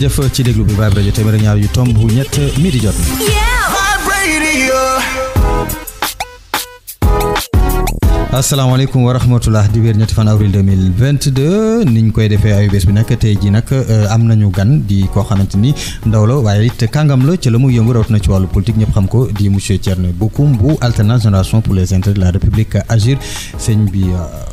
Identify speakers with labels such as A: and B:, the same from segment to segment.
A: ngeen jëf ci déglu bi Vibe Radio téeméer ak ñaar yu tomb ñett midi jot na. asalaamaaleykum wa rahmatulah di wéer ñetti fan avril 2022 niñ koy defee ayu bés bi nag tey ji nag am nañu gan di koo xamante ni ndaw la waaye it kàngam la ci la muy yëngu rawat na ci wàllu politique ñëpp xam ko di monsieur Thierno Bocoum bu alternance génération pour les intérêts de la République agir sëñ bi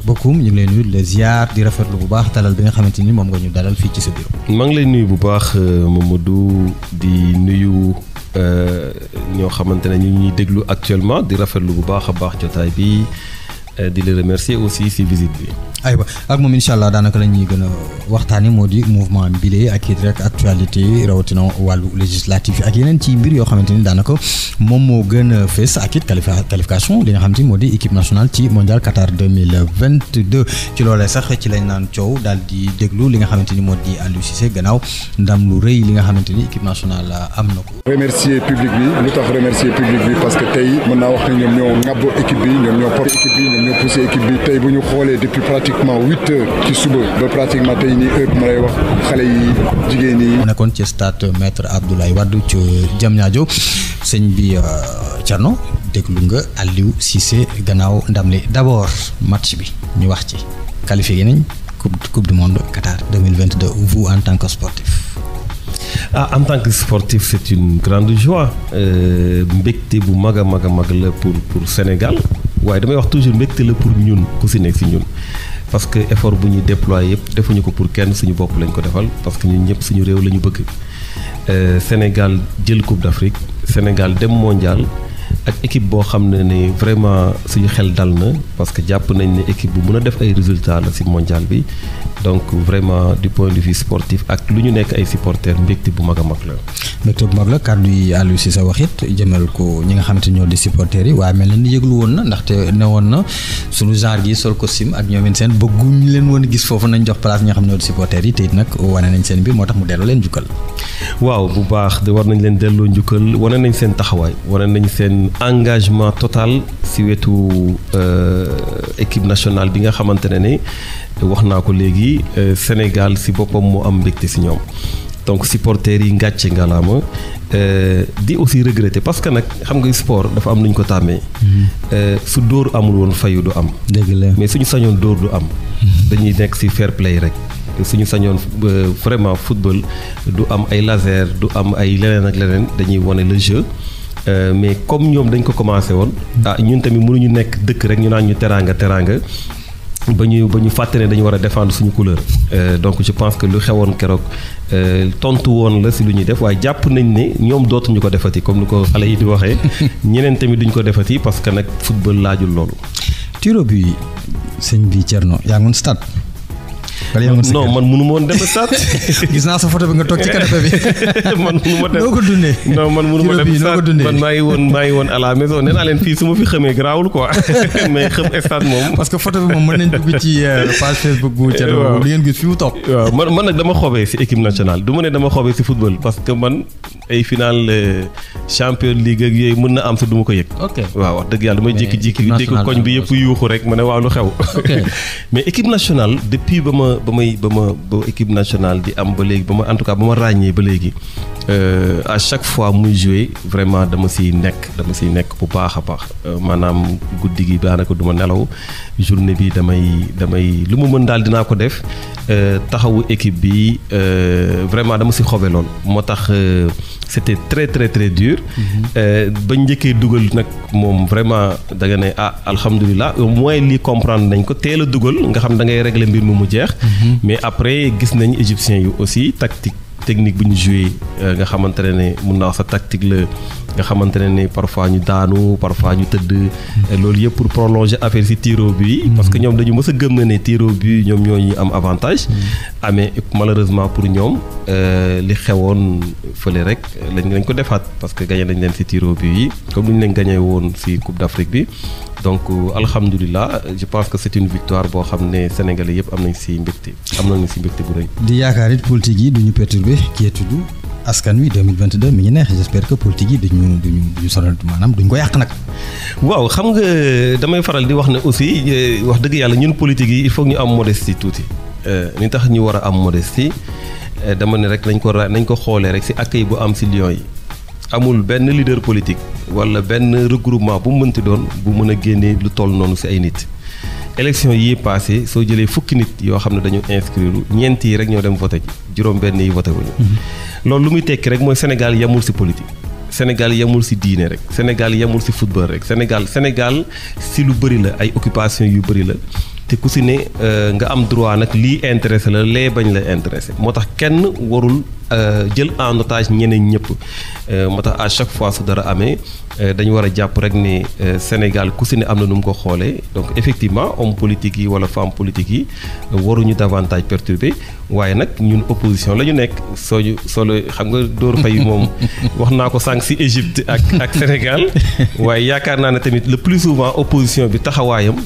A: Bocoum ñu ngi lay nuyu le ziar di rafetlu bu baax dalal bi nga xamante ni moom nga ñu dalal fii ci sa bureau.
B: maa ngi lay nuyu bu baax Mamadou di nuyu ñoo xamante ne ñu ñuy déglu actuellement di rafetlu bu baax a baax jotaay bi. di le remercier aussi ci visite bi.
A: aywa ak moom incha allah daanaka la ñuy gën a waxtaanee moo di mouvement bile ak it rek actualité rawatina wàllu législatif ak yeneen ci mbir yoo xamante ni daanaka moom moo gën a fees ak it qualification li nga xamante ni moo di équipe nationale ci mondial Qatar 2022 ci loolee sax ci lañ naan coow daal di déglu li nga xamante ni moo di Aliou Cissé gannaaw ndam lu rëy li nga xamante ni équipe nationale am na ko.
C: remercier public bi lu tax remercier public bi parce que tey mën naa wax ne ñoom ñoo ŋàbb équipe bi ñoom ñoo porté équipe bi ñoom ñoo poussé équipe bi tey bu ñu xoolee depuis pratiquement 8 heures ci suba ba pratiquement tey nii heure bu ma lay wax xale yi jigéen yi.
A: mu nekkoon ci stade maître Abdoulaye Wade ci Diamniadio sëñ bi Thierno déglu nga Aliou Cissé gannaaw ndam li d'abord match bi ñu wax ci qualifié nañ coupe du monde Qatar 2022 vous en tant que sportif.
B: En tant que sportif c'est une grande joie mbégte bu mag a mag a mag la pour Sénégal waaye damay wax toujours mbégte la pour ñun ku si nekk si ñun parce que effort bu ñuy déployer yëpp defuñu ko pour kenn suñu bopp lañ ko defal parce que ñun ñëpp suñu réew la ñu bëgg Sénégal jël coupe d'Afrique Sénégal dem mondial ak équipe boo xam ne vraiment suñu xel dal na parce que jàpp nañ ne équipe bu mën a def ay résultats la ci mondial bi donc vraiment du point de vue sportif ak lu ñu nekk ay supporters mbégte bu mag a mag la.
A: mbégte bu mag la kàddu yi Aliou Cissé wax it jëmal ko ñi nga xamante ñoo di supporters yi waaye mel na ni yëglu woon na ndaxte ne woon na suñu genre gi sol costume ak ñoom seen bëgguñ leen woon gis foofu nañ jox place ñi nga xam ne ñoo di supporters yi te it nag wane nañ seen mbir moo tax mu delloo leen njukkal.
B: waaw bu baax de war nañ leen delloo njukkal wane nañ seen taxawaay wane nañ seen engagement total ci wetu équipe nationale bi nga xamante ne wax naa ko léegi Sénégal ci boppam moo am mbégte ci ñoom donc supporters yi ngàcce ngalaama di aussi regretter parce que nag xam nga sport dafa am lu ñu ko tàmmee su dóor amul woon fayu du am.
A: dëgg la
B: mais suñu sañoon dóor du am. dañuy nekk ci fair play rek. suñu sañoon vraiment football du am ay laser du am ay leneen ak leneen dañuy wane le jeu mais comme ñoom dañ ko commencé woon ñun tamit mënuñu nekk dëkk rek ñu naan ñu teraanga ba ñu fàtte ne dañu war a défendre suñu couleur donc je pense que lu xewoon keroog tontu woon la si lu ñuy def waaye jàpp nañ ne ñoom dootuñu ko defati comme ni ko xale yi di waxee ñeneen tamit duñ ko defati parce que nag football laajul loolu.
A: tiro bi sëñ bi Thierno yaa ngi woon stade.
B: non man mënu ma woon dem stade.
A: gis naa sa photo bi nga toog ci canapé bi.
B: man mënu ma dem
A: noo ko dundee.
B: non man mënu ma dem stade man maa ngi woon à la maison nee naa leen fii su ma fi xamee garaawul quoi mais xam stade moom.
A: parce que photo bi moom mën nañ dugg ci page Facebook bu Thierno. waaw li ngeen gis fi mu toog.
B: waaw man nag dama xobee ci équipe nationale du ma ne dama xobee ci football parce que man ay final champion league ak yooyu mën na am sa du ma ko yëg.
A: ok
B: waaw wax dëgg yàlla damay jékki-jékki dégg koñ bi yëpp yuuxu rek ma ne waaw lu xew. mais équipe nationale depuis ba équipe nationale di am ba léegi en tout cas ba ma ràññee ba léegi à chaque fois muy jouer vraiment dama siy nekk bu baax a baax maanaam guddi gi daanaka du ma nelaw journée bi damay lu mu mën daal dinaa ko def taxawu équipe bi vraiment dama si xobe lool moo tax c'était très très très dur ba njëkkee dugal nag moom vraiment da nga ne alhamdulilah au moins lii comprendre nañ ko teel a dugal nga xam da ngay régler mbir mu jeex mais après gis nañ égyptiens yu aussi technique bu ñu joué nga xamante ne mun naa wax sa tactique la nga xamante ne parfois ñu daanu parfois ñu tëdd loolu yëpp pour prolonger affaire ci tiro bi parce que ñoom dañu mës a gëm ne tiro bi ñoom ñoo ñu am avantage mais malheureusement pour ñoom li xewoon fële rek lañ ko defaat parce que gagné nañ leen ci tiro bi yi comme ni ñu leen gagné woon ci Coupe d'Afrique bi donc alhamdulilah je pense que c'est une victoire boo xam ne Sénégalais yëpp am nañ ci mbégte bu rëy.
A: di yaakaar it politique yi duñu perturbé kii tudd askan wi 2022 mi ngi neex j'espère que politique yi duñu sonal maanaam duñ ko yàq nag.
B: waaw xam nga damay faral di wax ne aussi wax dëgg yàlla ñun politique yi il faut ñu am modestie tuuti ni tax ñu war a am modestie dama ne rek nañ ko xoolee rek ci accueil bu am ci Lions yi amul benn leader politique walla benn regroupement bu mu mënti doon bu mën a génnee lu toll noonu ci ay nit. élection yi passé soo jëlee fukki nit yoo xam ne dañu inscrire ñeent yi rek ñoo dem voté ji juróom-benn yi voté wuñu. loolu lu muy tekki rek mooy Sénégal yemul ci politique. Sénégal yemul ci diine rek Sénégal yemul ci football rek Sénégal ci lu bëri la ay occupation yu bëri la te ku ci ne nga am droit nag lii intéressé la lee bañ la intéressé moo tax kenn warul jël en otage ñeneen ñëpp moo tax à chaque fois su dara amee dañu war a jàpp rek ne Sénégal ku ci ne am na nu mu ko xoolee donc effectivement homme politique yi walla femme politique yi waruñu davantage perturbé waaye nag ñun opposition la ñu nekk soo xam nga Dóor Faye moom wax naa ko sànq ci Égypte ak Sénégal waaye yaakaar naa ne tamit le plus souvent opposition bi taxawaayam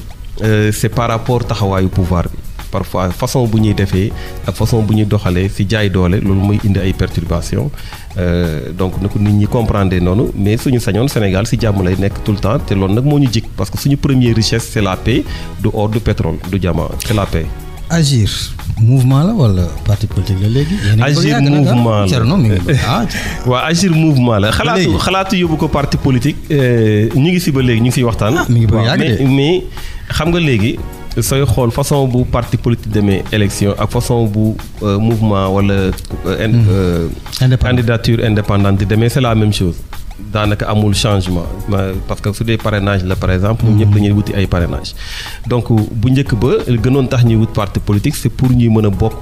B: c'est par rapport taxawaayu pouvoir bi parfois façon bu ñuy defee ak façon bu ñuy doxalee ci jaay doole loolu mooy indi ay perturbations donc na ko nit ñi comprendre noonu mais suñu sañoon Sénégal ci jàmm lay nekk tout le temps te loolu nag moo ñu jik parce que suñu première richesse c'est la paix du or du pétrole du diamant c'est la paix.
A: Agir mouvement la wala parti politique la léegi.
B: Agir mouvement la waaw Agir mouvement la. xalaatu yóbbu ko parti politique ñu ngi ci ba léegi ñu ngi ciy waxtaan. mais xam nga léegi sooy xool façon bu parti politique demee élection ak façon bu mouvement wala. candidature indépendante di demee c'est la même chose. daanaka amul changement parce que su dee parrainage la par exemple ñun ñëpp dañuy wuti ay parrainage donc bu njëkk ba gënoon tax ñuy wut parti politique c'est pour ñuy mën a bokk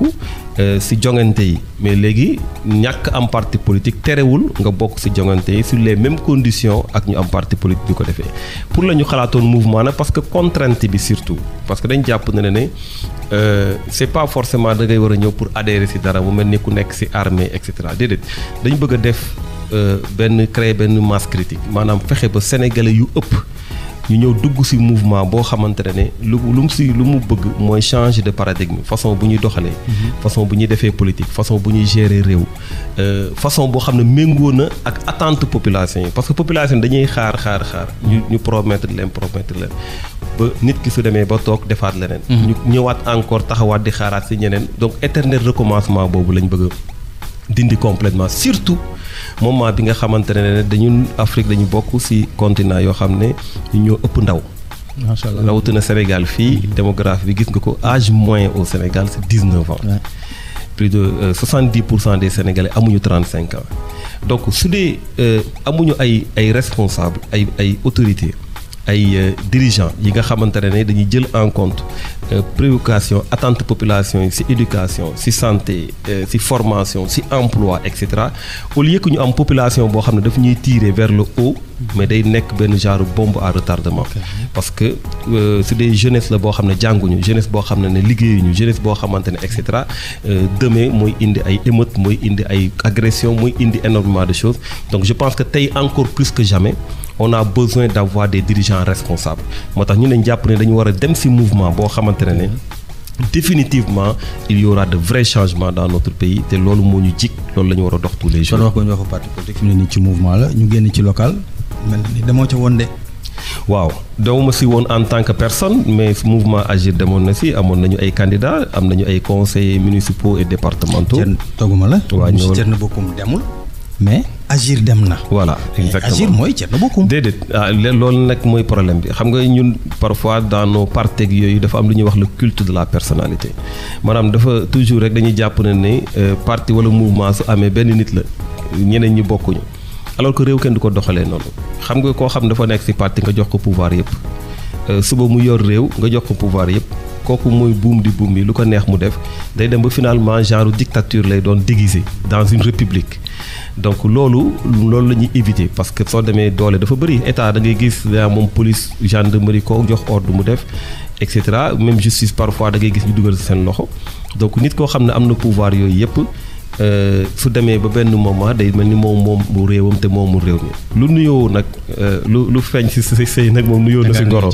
B: ci jongante yi mais léegi ñàkk am parti politique terewul nga bokk ci jongante yi sur les mêmes conditions ak ñu am parti politique bi ko defee pour la ñu xalaatoon mouvement nag parce que contrainte bi surtout parce que dañ jàpp ne c'est pas forcément da ngay war a ñëw pour adhérer ci dara mu mel ni ku nekk ci armée et cetera déedéet dañ bëgg a def créer benn masse critique maanaam fexe ba sénégalais yu ëpp ñu ñëw dugg ci mouvement boo xamante ne lu mu bëgg mooy changer de paradigme façon bu ñuy doxalee. façon bu ñuy defee politique façon bu ñuy gérer réew. façon boo xam ne méngoo na ak attente population yi parce que population dañuy xaar ñu promettre leen ba nit ki su demee ba toog defaat leneen. ñu ñëwaat encore taxawaat di xaaraat ci ñeneen donc éternel recommencement boobu lañ bëgg dindi complètement surtout moment bi nga xamante ne dañu Afrique dañu bokk ci continent yoo xam ne ñu ñoo ëpp ndaw.
A: macha allah
B: rawatina Sénégal fii démographie bi gis nga ko âge moyen au Sénégal c'est 19 ans. Ouais. Plus de 70% des Sénégalais amuñu 35 ans donc su dee amuñu ay responsables ay autorités. ay dirigeants yi nga xamante ne dañuy jël en compte préoccupation attente population yi ci éducation ci santé ci formation ci emploi et cetera au lieu que ñu am population boo xam ne daf ñuy tirer vers le haut mais day nekk benn genre bombe à retardement. parce que c'est des jeunesse la boo xam ne jànguñu jeunesse boo xam ne liggéeyuñu jeunesse boo xamante ne et cetera demain mooy indi ay émeutes mooy indi ay agressions mooy indi énormément de choses donc je pense que tey encore plus que jamais. on a besoin d'avoir des dirigeants responsables moo tax ñu ne jàpp ne dañu war a dem ci mouvement boo xamante ne définitivement il y aura de vrais changements dans notre pays te loolu moo ñu jik loolu la ñu war a dox tous les jours.
A: kon wax ko ñu wax parti politique fi mu ne nii ci mouvement la ñu génn ci local mel ni demoo ca woon de.
B: waaw dawuma ci woon en tant que personne mais mouvement Agir demoon na ci amoon nañu ay candidats am nañu ay conseillers municipaux et départementaux.
A: togguma la.
B: waaw ñëwal
A: Thierno Bocoum demul. mais Agir dem na.
B: voilà exactement
A: Agir mooy Thierno Bocoum.
B: déedéet loolu nag mooy problème bi xam nga ñun parfois dans nos partis yooyu dafa am lu ñuy wax le culte de la personnalité maanaam dafa toujours rek dañuy jàpp ne parti wala mouvement su amee benn nit la ñeneen ñi bokkuñu alors que réew kenn du ko doxalee noonu xam nga koo xam dafa nekk ci parti nga jox ko pouvoir yëpp suba mu yor réew nga jox ko pouvoir yëpp kooku mooy buum bi lu ko neex mu def day dem ba finalement genre dictature lay doon déguisé dans une république. donc loolu la ñuy éviter parce que soo demee doole dafa bëri état da ngay gis moom police gendarmerie ko jox ordre mu def et cetera même justice parfois da ngay gis ñu dugal seen loxo donc nit koo xam ne am na pouvoir yooyu yëpp su demee ba benn moment day mel ni moom mu réewam te moomu réew mi lu nuyoo nag lu feeñ ci sëy nag moom nuyoo na ci ngoro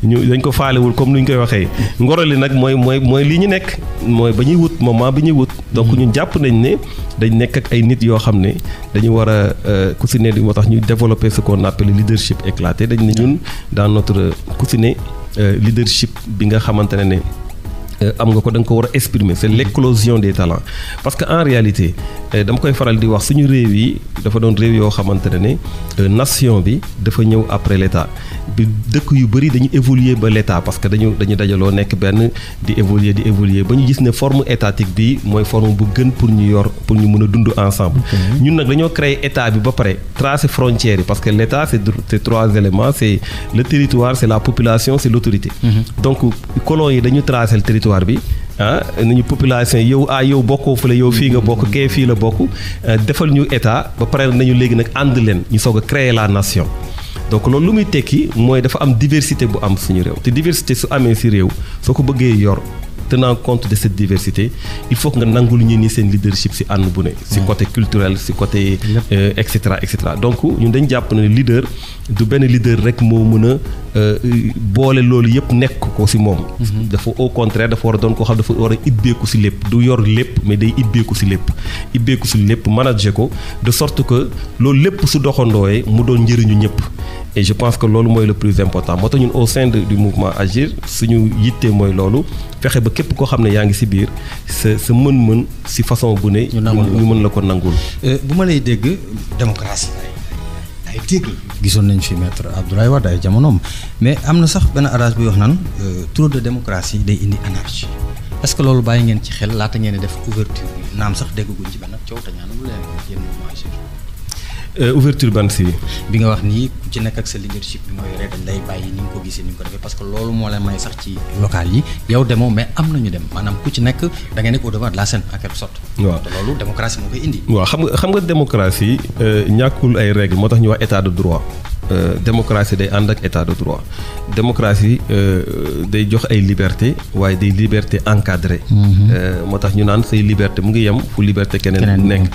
B: ñu dañ ko faalewul comme ni ñu koy waxee ngoro li nag mooy lii ñu nekk mooy ba ñuy wut moment bi ñuy wut donc ñun jàpp nañ ne dañ nekk ak ay nit yoo xam ne dañu war a ku si ne moo tax ñu développer ce qu'on appelle le leadership éclaté dañ ne ñun dans notre ku si ne leadership bi nga xamante ne am nga ko da nga ko war a exprimer c'est l'éclosion des talents parce que en réalité dama koy faral di wax suñu réew yi dafa doon réew yoo xamante ne nation bi dafa ñëw après l'état bi dëkk yu bëri dañu évoluer ba l'état parce que dañu dajaloo nekk benn di évoluer ba ñu gis ne forme étatique bi mooy forme bu gën pour ñu mën a dund ensemble. ñun nag dañoo créer état bi ba pare tracer frontières yi parce que l'état c'est 3 éléments c'est le territoire c'est la population c'est l'autorité. Donc colons yi dañu tracer le territoire bi nañu population yow bokkoo fële yow fii nga bokk kee fii la bokk defal ñu état ba pare nañu léegi nag ànd leen ñu soog a créer la nation. donc loolu lu muy tekki mooy dafa am diversité bu am suñu réew te diversité su amee ci réew soo ko bëggee yor tenant compte de cette diversité il faut que nga nangul ñu ni seen leadership ci ànd bu ne ci côté culturel ci côté et cetera donc ñun dañ jàpp ne leader du benn leader rek moo mën a boole loolu yëpp nekk ko ci moom dafa au contraire dafa war a doon koo xam dafa war a ibbeeku ci lépp du yor lépp mais day ibbeeku ci lépp manager ko de sorte que loolu lépp su doxandooyee mu doon njëriñu ñëpp et je pense que loolu mooy le plus important moo tax ñun au sein du mouvement Agir suñu yitte mooy loolu fexe ba képp koo xam ne yaa ngi ci biir sa mën-mën ci façon bu ne ñu mën la ko nangul.
A: bu ma lay dégg démocratie ay dégg gisoon nañ fi maître Abdoulaye Wade ay jamonoom mais am na sax benn adage bi wax naan trop de démocratie day indi anarchie est-ce que loolu bàyyi ngeen ci xel laata ngeen di def ouverture bi naam sax dégguñ ci benn coow te ñaanalu leen yéen mouvement Agir.
B: Ouverture ban si
A: bi nga wax nii ku ci nekk ak sa leadership bi nga yoree dañ lay bàyyi ni nga ko gisee ni nga ko defee parce que loolu moo leen may sax ci local yi yow demoo mais am nañu dem maanaam ku ci nekk da ngay nekk au devant de la scène en quelque sorte.
B: waaw
A: te loolu démocratie moo koy indi.
B: waaw xam nga démocratie ñàkkul ay règles moo tax ñu wax état de droit démocratie day ànd ak état de droit démocratie day jox ay liberté waaye day liberté encadrée. moo tax ñu naan say liberté mu ngi yem fu liberté keneen nekk.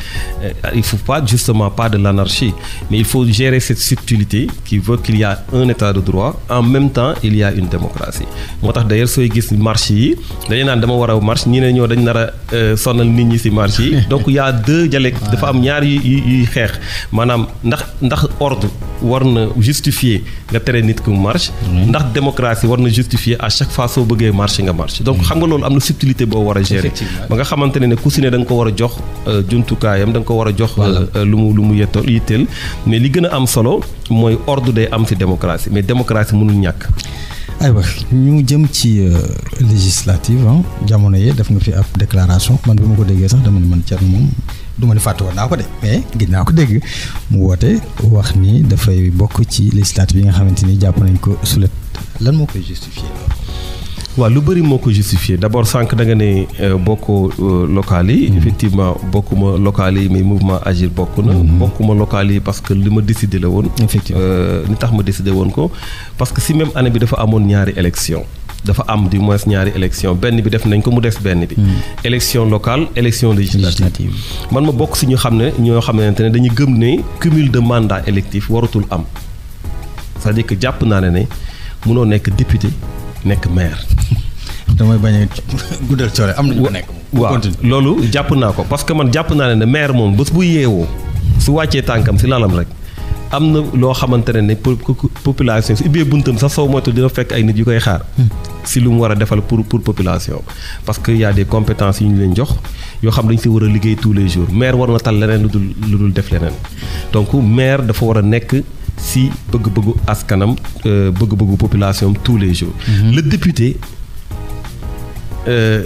B: il faut pas justement pas de l'anarchie mais il faut gérer cette subtilité qui veut qu'il y a un état de droit en même temps il y a une démocratie moo tax d'ailleurs sooy gis marche yi dañuy naan dama war a marche ñi ne ñoo dañ nar a sonal nit ñi ci marche yi donc il y a deux dialectes dafa am ñaar yuy xeex maanaam ndax ordre war na justifier nga tere nit ku marche ndax démocratie war na justifier à chaque fois soo bëggee marche nga marche donc xam nga loolu am na subtilité boo war a gérer ba nga xamante ne ku si ne da nga ko war a jox jumtukaayam da nga ko war a jox lu mu yitteel mais li gën a am solo mooy ordre day am ci démocratie mais démocratie mënul ñàkk.
A: aywa ñu jëm ci législative jamono yee def nga fi ab déclaration man bi ma ko déggee sax dama ne man Thierno moom du ma ne fàtte woon naa ko de mais gis naa ko dégg mu woote wax ni dafay bokk ci législative yi nga xamante ni jàpp nañ ko sulet lan moo koy justifier.
B: waaw lu bëri moo ko justifié d'abord sànq da nga ne bokkoo local yi. effectivement bokkuma local yi mais mouvement Agir bokk na. bokkuma local yi parce que li ma décidé la woon.
A: effectivement
B: li tax ma décidé woon ko parce que si même année bi dafa amoon ñaari élection dafa am du moins ñaari élection benn bi def nañ ko mu des benn bi. élection locale élection législative. man ma bokk si ñu xam ne ñoo xamante ne dañuy gëm ne cumul de mandat électif waratul am c'est-à-dire que jàpp naa ne mënoo nekk député. nekk maire.
A: damay bañ a guddal coole am nañu ko nekk.
B: waaw loolu jàpp naa ko parce que man jàpp naa ne maire moom bés bu yeewoo su wàccee tànkam si lalam rek am na loo xamante ne population su ubbee buntam sax soo moytu dina fekk ay nit yu koy xaar. si lu mu war a defal pour population. parce que y a des compétences yu ñu leen jox yoo xam dañ si war a liggéey tous les jours maire war na tal leneen lu dul def leneen donc maire dafa war a nekk. si bëgg-bëggu askanam bëgg-bëggu population tous les jours. Le député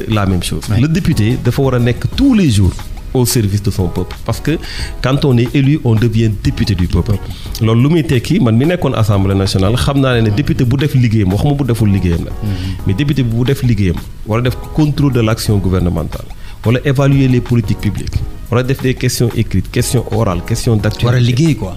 B: la même chose. Le député dafa war a nekk tous les jours au service de son peuple parce que quand on est élu on devient député du peuple. loolu lu muy tekki man mi nekkoon assemblée nationale xam naa ne député bu def liggéeyam waxuma bu deful liggéeyam la. mais député bu def liggéeyam war a def contrôle de l'action gouvernementale wala évaluer les politiques publiques war a def des questions écrites questions orales questions d'actualité.
A: war a liggéey quoi.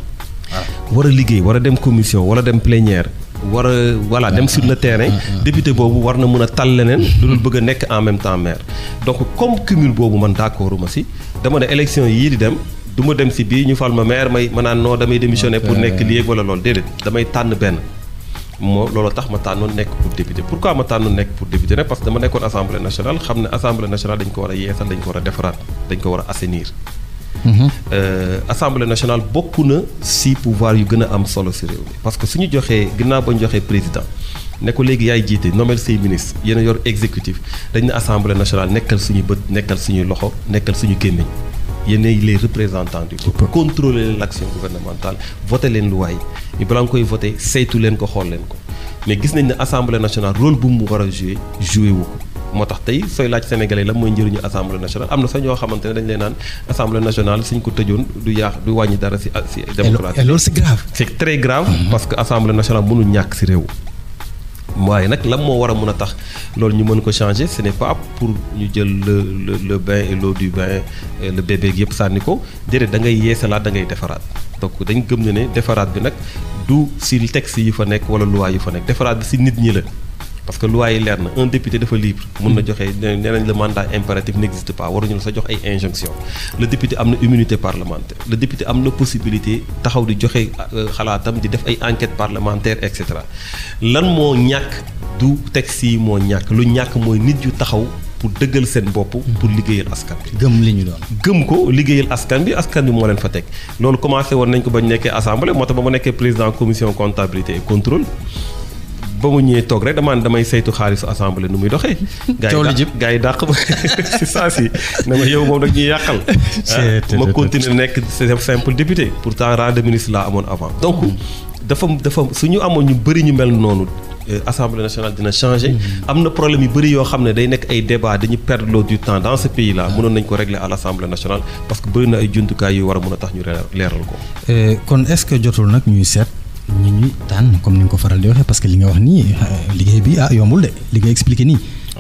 B: war a liggéey war a dem commission war a dem plénière war a voilà dem sur le terrain député boobu war na mën a tal leneen lu dul bëgg a nekk en même temps maire donc comme cumul boobu man d'accorduma si dama ne élection yii di dem du ma dem si bii ñu fal ma maire ma naan non damay démissionner pour nekk lii wala loolu déedéet damay tànn benn moo loolu tax ma tànnoon nekk pour député pourquoi ma tànnoon nekk pour député nag parce que dama nekkoon assemblée nationale xam ne assemblée nationale dañ ko war a yeesal dañ ko war a defaraat dañ ko war a assainir. Assemblée nationale bokk na ci pouvoir yu gën a am solo ci réew mi parce que suñu joxee ginnaaw ba ñu joxee président ne ko léegi yaay jiite nommer say ministre yéen a yor exécutif dañ ne assemblée nationale nekkal suñu bët nekkal suñuy loxo nekkal suñu gémmiñ yéenay les représentants du peuple contrôler l'action gouvernementale voter leen loi yi balaa nga koy voter saytu leen ko xool leen ko mais gis nañ ne assemblée nationale rôle bu mu war a joué wu ko moo tax tey sooy laaj sénégalais la mooy njëriñu assemblée nationale am na sax ñoo xamante ne dañ leen naan assemblée nationale suñ ko tëjoon du wàññi dara si démocratie.
A: et loolu c'est grave.
B: c'est très grave. parce que assemblée nationale mënul ñàkk si réew. waaye nag lan moo war a mën a tax loolu ñu mën ko changer ce n'est pas pour ñu jël le bain et l'eau du bain le bébé yëpp sànni ko déedéet da ngay yeesalaat da ngay defaraat donc dañ gëm ne defaraat bi nag du si texte yi fa nekk wala loi yi fa nekk defaraat bi si nit ñi la. parce que loi yi leer na un député dafa libre mun na joxe nee nañ le mandat impératif n'existe pas waruñu la sa jox ay injonction le député am na immunité parlementaire le député am na possibilité taxaw di joxe xalaatam di def ay enquêtes parlementaires et cetera lan moo ñàkk du texte yi moo ñàkk lu ñàkk mooy nit yu taxaw pour dëggal seen bopp pour liggéeyal askan bi
A: gëm li ñu doon
B: gëm ko liggéeyal askan bi moo leen fa teg loolu commencé woon nañ ko ba ñu nekkee assemblée moo tax ba ma nekkee président commission comptabilité et contrôle ba mu ñëwee toog rek damay saytu xaalisu assemblée nu muy doxee. gaa yi dàq ba si saa si ne ma yow moom nag ñuy yàqal. ma continuer nekk simple député pourtant rang de ministre laa amoon avant. donc dafa su ñu amoon ñu bëri ñu mel noonu assemblée nationale dina changer. am na problème yu bëri yoo xam ne day nekk ay débat dañuy perdre du temps dans ce pays là mënoon nañ ko régler à l'assemblée nationale parce que bëri na ay jumtukaay yu war a mën a tax ñu leeral ko.
A: kon est-ce que jotul nag ñuy seet. ñi ñuy tànn comme ni nga ko faral di waxee parce que li nga wax nii liggéey bi yombul de li nga expliqué nii.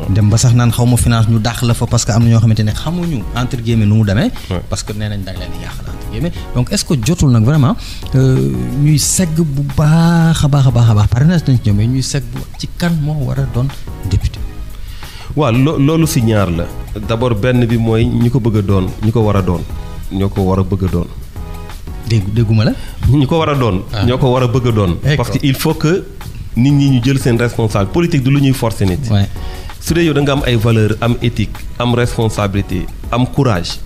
A: dem ba sax naan xaw ma finance ñu dàq la fa parce que am na ñoo xamante ne xamuñu entre guillemets nu mu demee. parce que nee nañ da nga leen di yàqal entre guillemets donc est-ce que jotul nag vraiment ñuy segg bu baax a baax parrainage nañ ci ñoom mais ñuy segg bu ci kan moo war a doon député.
B: waaw loolu si ñaar la d'abord benn bi mooy ñi ko bëgg a doon ñi ko war a doon ñoo ko war a bëgg a doon.
A: dégguma la.
B: ñu ko war a doon. ñoo ko war a bëgg a doon. parce que il faut que nit ñi ñu jël seen responsable politique du lu ñuy forcer nit. su dee yow da nga am ay valeurs am éthique am responsabilité am courage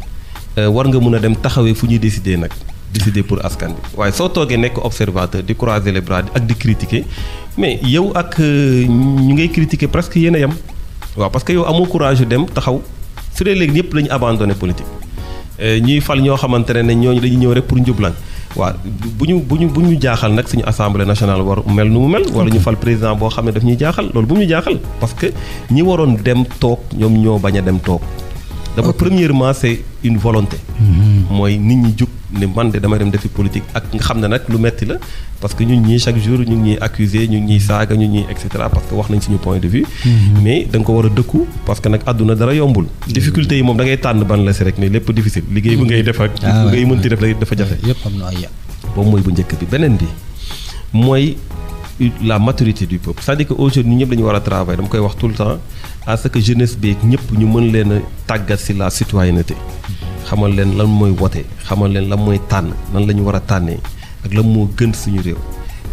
B: war nga mun a dem taxawee fu ñuy décider pour askan bi waaye soo toogee nekk observateur di croiser les bras ak di critiquer mais yow ak ñu ngay critiquer presque yéen a yem waaw parce que yow amoo courage yu dem taxaw su dee léegi ñëpp dañu abandonné politique. ñuy fal ñoo xamante ne ñooñu dañuy ñëw rek pour njublan waaw bu ñu jaaxal nag suñu assemblée nationale war mel nu mu mel. wala ñu fal président boo xam ne daf ñuy jaaxal loolu bu mu ñu jaaxal. parce que ñi waroon dem toog ñoom ñoo bañ a dem toog. d'abord premièrement c'est une volonté. mooy nit ñi jug ne man de damay dem defi politique ak nga xam ne nag lu metti la parce que ñun ñii chaque jour ñu ngi ñuy accuser ñu ngi ñuy saaga ñu ngi ñuy et cetera parce que wax nañ suñu point de vue. mais da nga ko war a dëkku parce que nag àdduna dara yombul. difficulté yi moom da ngay tànn ban la si rek mais lépp difficile liggéey bu ngay def ak. bu ngay mënti def dafa jafe.
A: yëpp am na ay yàq.
B: boobu mooy bu njëkk bi beneen bi mooy la maturité du peuple c'est-à-dire que aujourd'hui ñëpp dañu war a travailler dama koy wax tout le temps à ce que jeunesse bi ñëpp ñu mën leen a tàggat si la citoyenneté. xamal leen lan mooy wote xamal leen lan mooy tànn nan la ñu war a tànnee ak lan moo gën suñu réew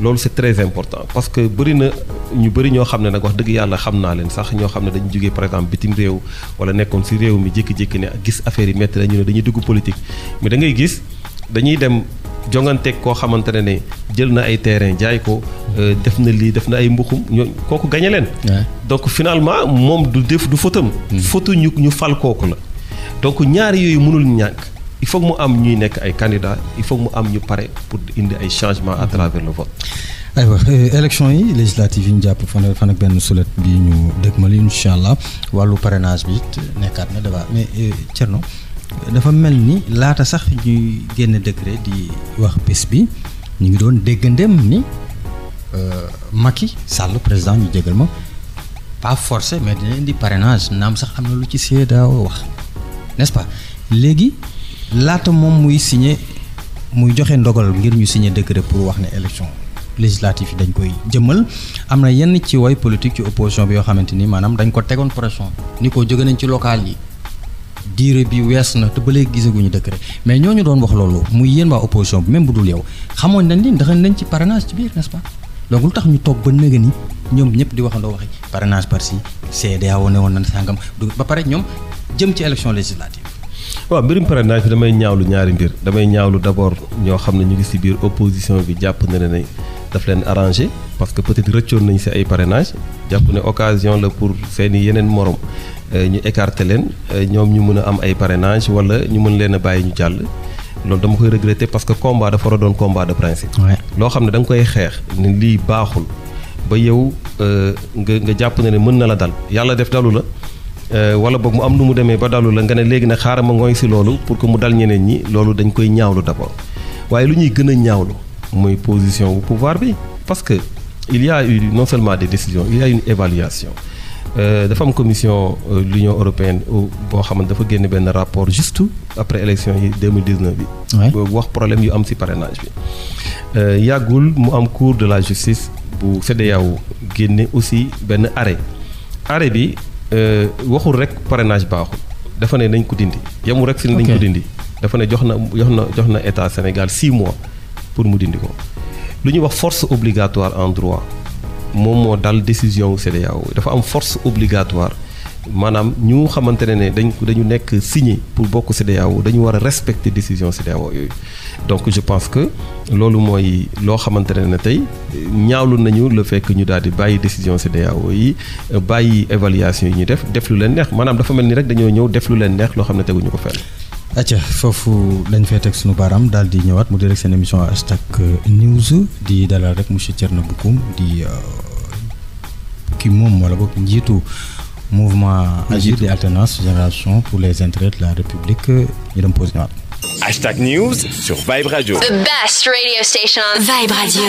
B: loolu c'est très important parce que bëri na ñu bëri ñoo xam ne nag wax dëgg yàlla xam naa leen sax ñoo xam ne dañu jógee par exemple bitim réew wala nekkoon si réew mi jékki-jékki ne gis affaire yi métti la ñu ne dañuy dugg politique mais da ngay gis dañuy dem jonganteeg koo xamante ne jël na ay terrain jaay ko def na lii def na ay mbuxum ñoo kooku gañe leen donc finalement moom du fautam fautu ñu fal kooku la donc ñaari yooyu mënul ñàkk il faut que mu am ñuy nekk ay candidats il faut que mu am ñu pare pour indi ay changements à travers le vote.
A: aywa élection yi législative yi ñu jàpp fan ak benn sulet bi ñu dëgmal incha allah wàllu parrainage bi nekkaat na débat mais Thierno dafa mel ni laata sax ñuy génn décret di wax bés bi ñu ngi doon déggandem ni Macky Sall président ñu jégal ma pas forcé mais dina indi parrainage naam sax am na lu ci CEDEAO wax. n'est-ce pas léegi laata moom muy signé muy joxe ndogal ngir ñu signé décret pour wax ne élection législative yi dañ koy jëmmal am na yenn ci way politique ci opposition bi yoo xamante ni maanaam dañ ko tegoon pression ni ko jóge nañ ci local yi diire bi wees na te ba léegi gisaguñu décret mais ñooñu doon wax loolu muy yéen waa opposition bi même bu dul yow xamoon nañ ni ndax nañ ci parrainage ci biir n'est-ce pas donc lu tax ñu toog ba nëga ni ñoom ñëpp di waxandoo waxi parrainage par ci CEDEAO ne woon na sàngam ba pare ñoom jëm ci élection législative.
B: waaw mbirum parrainage bi damay ñaawlu ñaari mbir damay ñaawlu d'abord ñoo xam ne ñu ngi ci biir opposition bi jàpp na ne daf leen arrangé parce que peut-être rëccoon nañ ci ay parrainage jàpp ne occasion la pour seeni yeneen morom ñu écarter leen ñoom ñu mën a am ay parrainage wala ñu mën leen a bàyyi ñu jàll loolu dama koy regretter parce que combat dafa war a doon combat de principe. loo xam ne da nga koy xeex ne lii baaxul ba yow nga jàpp ne mën na la dal yàlla def dalu la wala boog mu am nu mu demee ba dalu la nga ne léegi nag xaaral ma ngooy ci loolu pour que mu dal ñeneen ñi loolu dañ koy ñaawlu d'abord waaye lu ñuy gën a ñaawlu mooy position bu pouvoir bi parce que il y a eu non seulement des décisions il y a une évaluation dafa am commission l'Union européenne boo xamante dafa génne benn rapport juste après élection yi 2019 bi. wax problème yu am ci parrainage bi. yàggul mu am cour de la justice bu CEDEAO génne aussi benn arrêt bi waxul rek parrainage baaxul dafa ne nañ ko dindi yemul rek ci nañ ko dindi dafa ne jox na état Sénégal 6 mois pour mu dindi ko lu ñuy wax force obligatoire en droit. moom moo dal décision wu CEDEAO dafa am force obligatoire maanaam ñu xamante ne dañu nekk signé pour bokk CEDEAO dañu war a respecter décision CEDEAO yooyu donc je pense que loolu mooy loo xamante ne tey ñaawlu nañu le fait que ñu daal di bàyyi décision CEDEAO yi bàyyi évaluation yi ñu def lu leen neex maanaam dafa mel ni rek dañoo ñëw def lu leen neex loo xam ne teguñu ko fenn.
A: acca foofu lañ fay teg sunu baaraam daal di ñëwaat mu di rek seen émission hashtag news di dalal rek monsieur Thierno Bocoum di ki moom wala boog njiitu mouvement Agir et Alternance Génération pour les intérêts de la République ñu dem pause ñëwaat.
D: Hashtag news sur Vibe Radio.
E: The best radio station on Vibe Radio.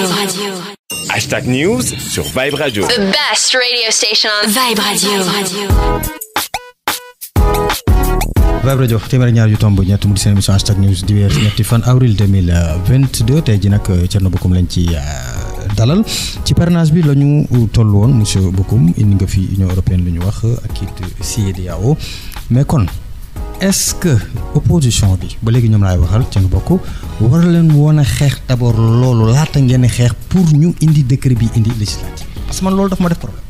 D: Hashtag news sur Vibe Radio.
E: The best radio station on Vibe Radio.
A: Vibe Radio téeméer ñaar yu tomb ñett mu di seen émission hashtag news di weer ñetti fan avril 2022 tey ji nag Thierno Bocoum lañ ci dalal ci parrainage bi la ñu toll woon monsieur Bocoum indi nga fi Union européenne lu ñu wax ak it CEDEAO mais kon est-ce que opposition bi ba léegi ñoom laay waxal Thierno Bocoum war leen woon a xeex d'abord loolu laata ngeen xeex pour ñu indi décret bi indi législative parce que man loolu daf ma def problème.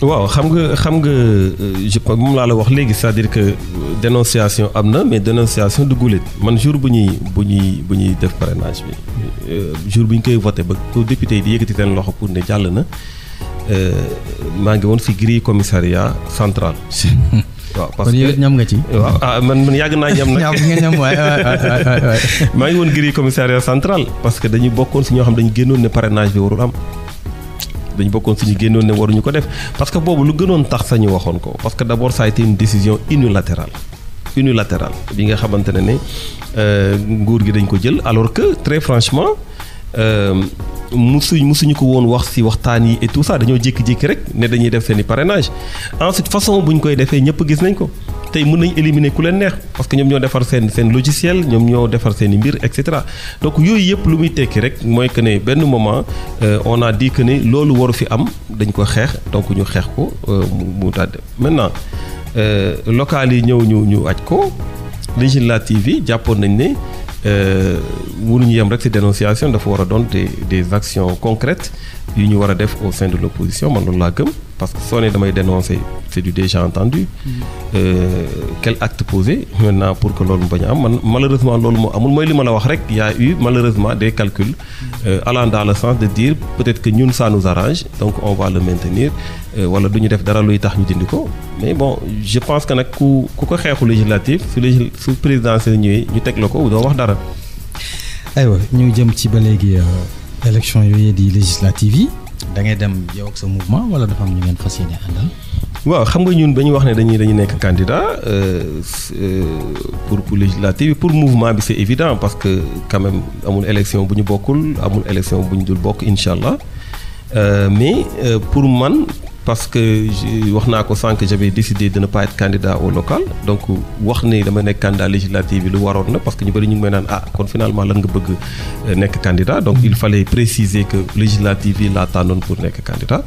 B: waaw xam nga je moom laa la wax léegi c'est-à-dire que dénonciation am na mais dénonciation du guléet man jour bu ñuy def parrainage bi jour bu ñu koy voté ba ko député yi di yëkkati seen loxo pour ne jàll na maa ngi woon ci grille commissariat central. waaw parce que
A: kon ñam nga ci.
B: waaw man yàgg naa ñam nag.
A: ñam waay
B: maa ngi woon grille commissariat central parce que dañu bokkoon ci ñoo xam dañu génnoon ne parrainage bi warul am. dañu bokkoon suñu génnoon ne waruñu ko def parce que boobu lu gënoon tax sañu waxoon ko parce que d'abord ça a été une décision unilatérale bi nga xamante ne nguur gi dañ ko jël alors que très franchement musuñu ko woon wax ci waxtaan yi et tout ça dañoo jékki-jékki rek ne dañuy def seeni parrainage ensuite façon bu ñu koy defee ñëpp gis nañ ko tey mën nañ éliminer ku leen neex parce que ñoom ñoo defar seen logiciel ñoom ñoo defar seen i mbir et cetera donc yooyu yëpp lu muy tekki rek mooy que ne benn moment on a dit que ne loolu waru fi am dañ ko xeex donc ñu xeex ko mu daal maintenant local yi ñëw ñu aj ko législative yi jàppoon nañ ne mënuñu yem rek ci dénonciation dafa war a doon des actions concrètes yu ñu war a def au sein de l'opposition man loolu laa gëm parce que soo ne damay dénoncer c'est du déjà entendu quel acte posé maintenant pour que loolu bañ a am man malheureusement loolu moo amul mooy li ma la wax rek y a eu malheureusement des calculs allant dans le sens de dire peut-être que ñun ça nous arrange donc on va le maintenir wala du ñu def dara luy tax ñu dindi ko mais bon je pense que nag ku ko xeexu législatif su présidentiel ñëwee ñu teg la ko doo wax dara.
A: aywa ñu jëm ci ba léegi élection yooyu di législative yi da ngay dem yow ak sa mouvement wala dafa am ñu ngeen fas yéene àndal.
B: waaw xam nga ñun ba ñu wax ne dañuy nekk candidat pour législative yi pour mouvement bi c'est évident parce que quand même amul élection bu ñu bokkul amul élection bu ñu dul bokk incha allah mais pour man. parce que wax naa ko sànq j'avais décidé de ne pas être candidat au local donc wax ne dama nekk candidat législative yi lu waroon na parce que ñu bëri ñu ngi may naan kon finalement lan nga bëgg nekk candidat donc il fallait préciser que législative yi laa tànnoon pour nekk candidat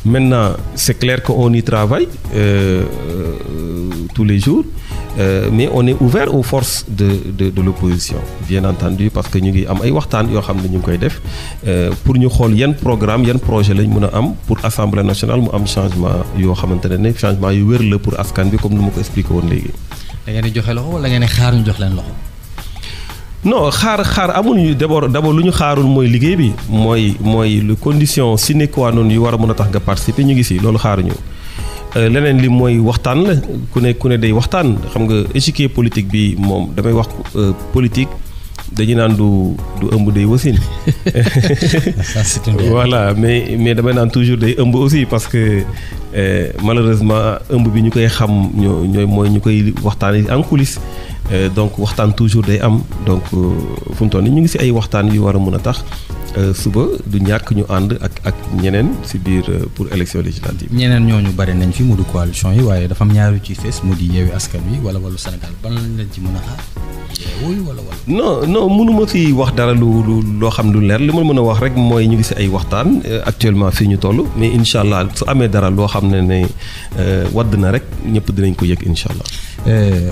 B: maintenant c'est clair qu'on y travaille tous les jours mais on est ouvert aux forces de l'opposition bien entendu parce que ñu ngi am ay waxtaan yoo xam ne ñu ngi koy def pour ñu xool yan programme yan projet lañ mën a am pour Assemblée nationale mu am changement yoo xamante ne changement yu wér la pour askan bi comme ni ma ko expliqué woon léegi.
A: da ngeen di joxe loxo wala da ngeen di xaar ñu jox leen loxo.
B: non xaar amul d'abord lu ñu xaarul mooy liggéey bi mooy lu condition sine qua non yu war a mën a tax nga participer ñu ngi si loolu xaaruñu leneen li mooy waxtaan la ku ne day waxtaan xam nga échiquier politique bi moom damay wax politique dañu naan du ëmb day wasin voilà mais damay naan toujours day ëmb aussi parce que malheureusement ëmb bi ñu koy xam ñooy mooy ñu koy waxtaan en coulisses donc waxtaan toujours day am donc fu mu toll nii ñu ngi ci ay waxtaan yu war a mën a tax suba du ñàkk ñu ànd ak ñeneen ci biir pour élection législative.
A: ñeneen ñooñu bari nañ fi mu du coalition yi waaye dafa am ñaari ci fees mu di Yewwi Askan Wi wala Wallu Sénégal ban lañ leen ci mën a xaar. non mënuma fi wax dara loo xam lu leer li ma mën a wax rek mooy ñu ngi ci ay waxtaan actuellement fii ñu toll mais incha allah su amee dara loo xam ne wadd na rek ñëpp dinañ ko yëg incha allah.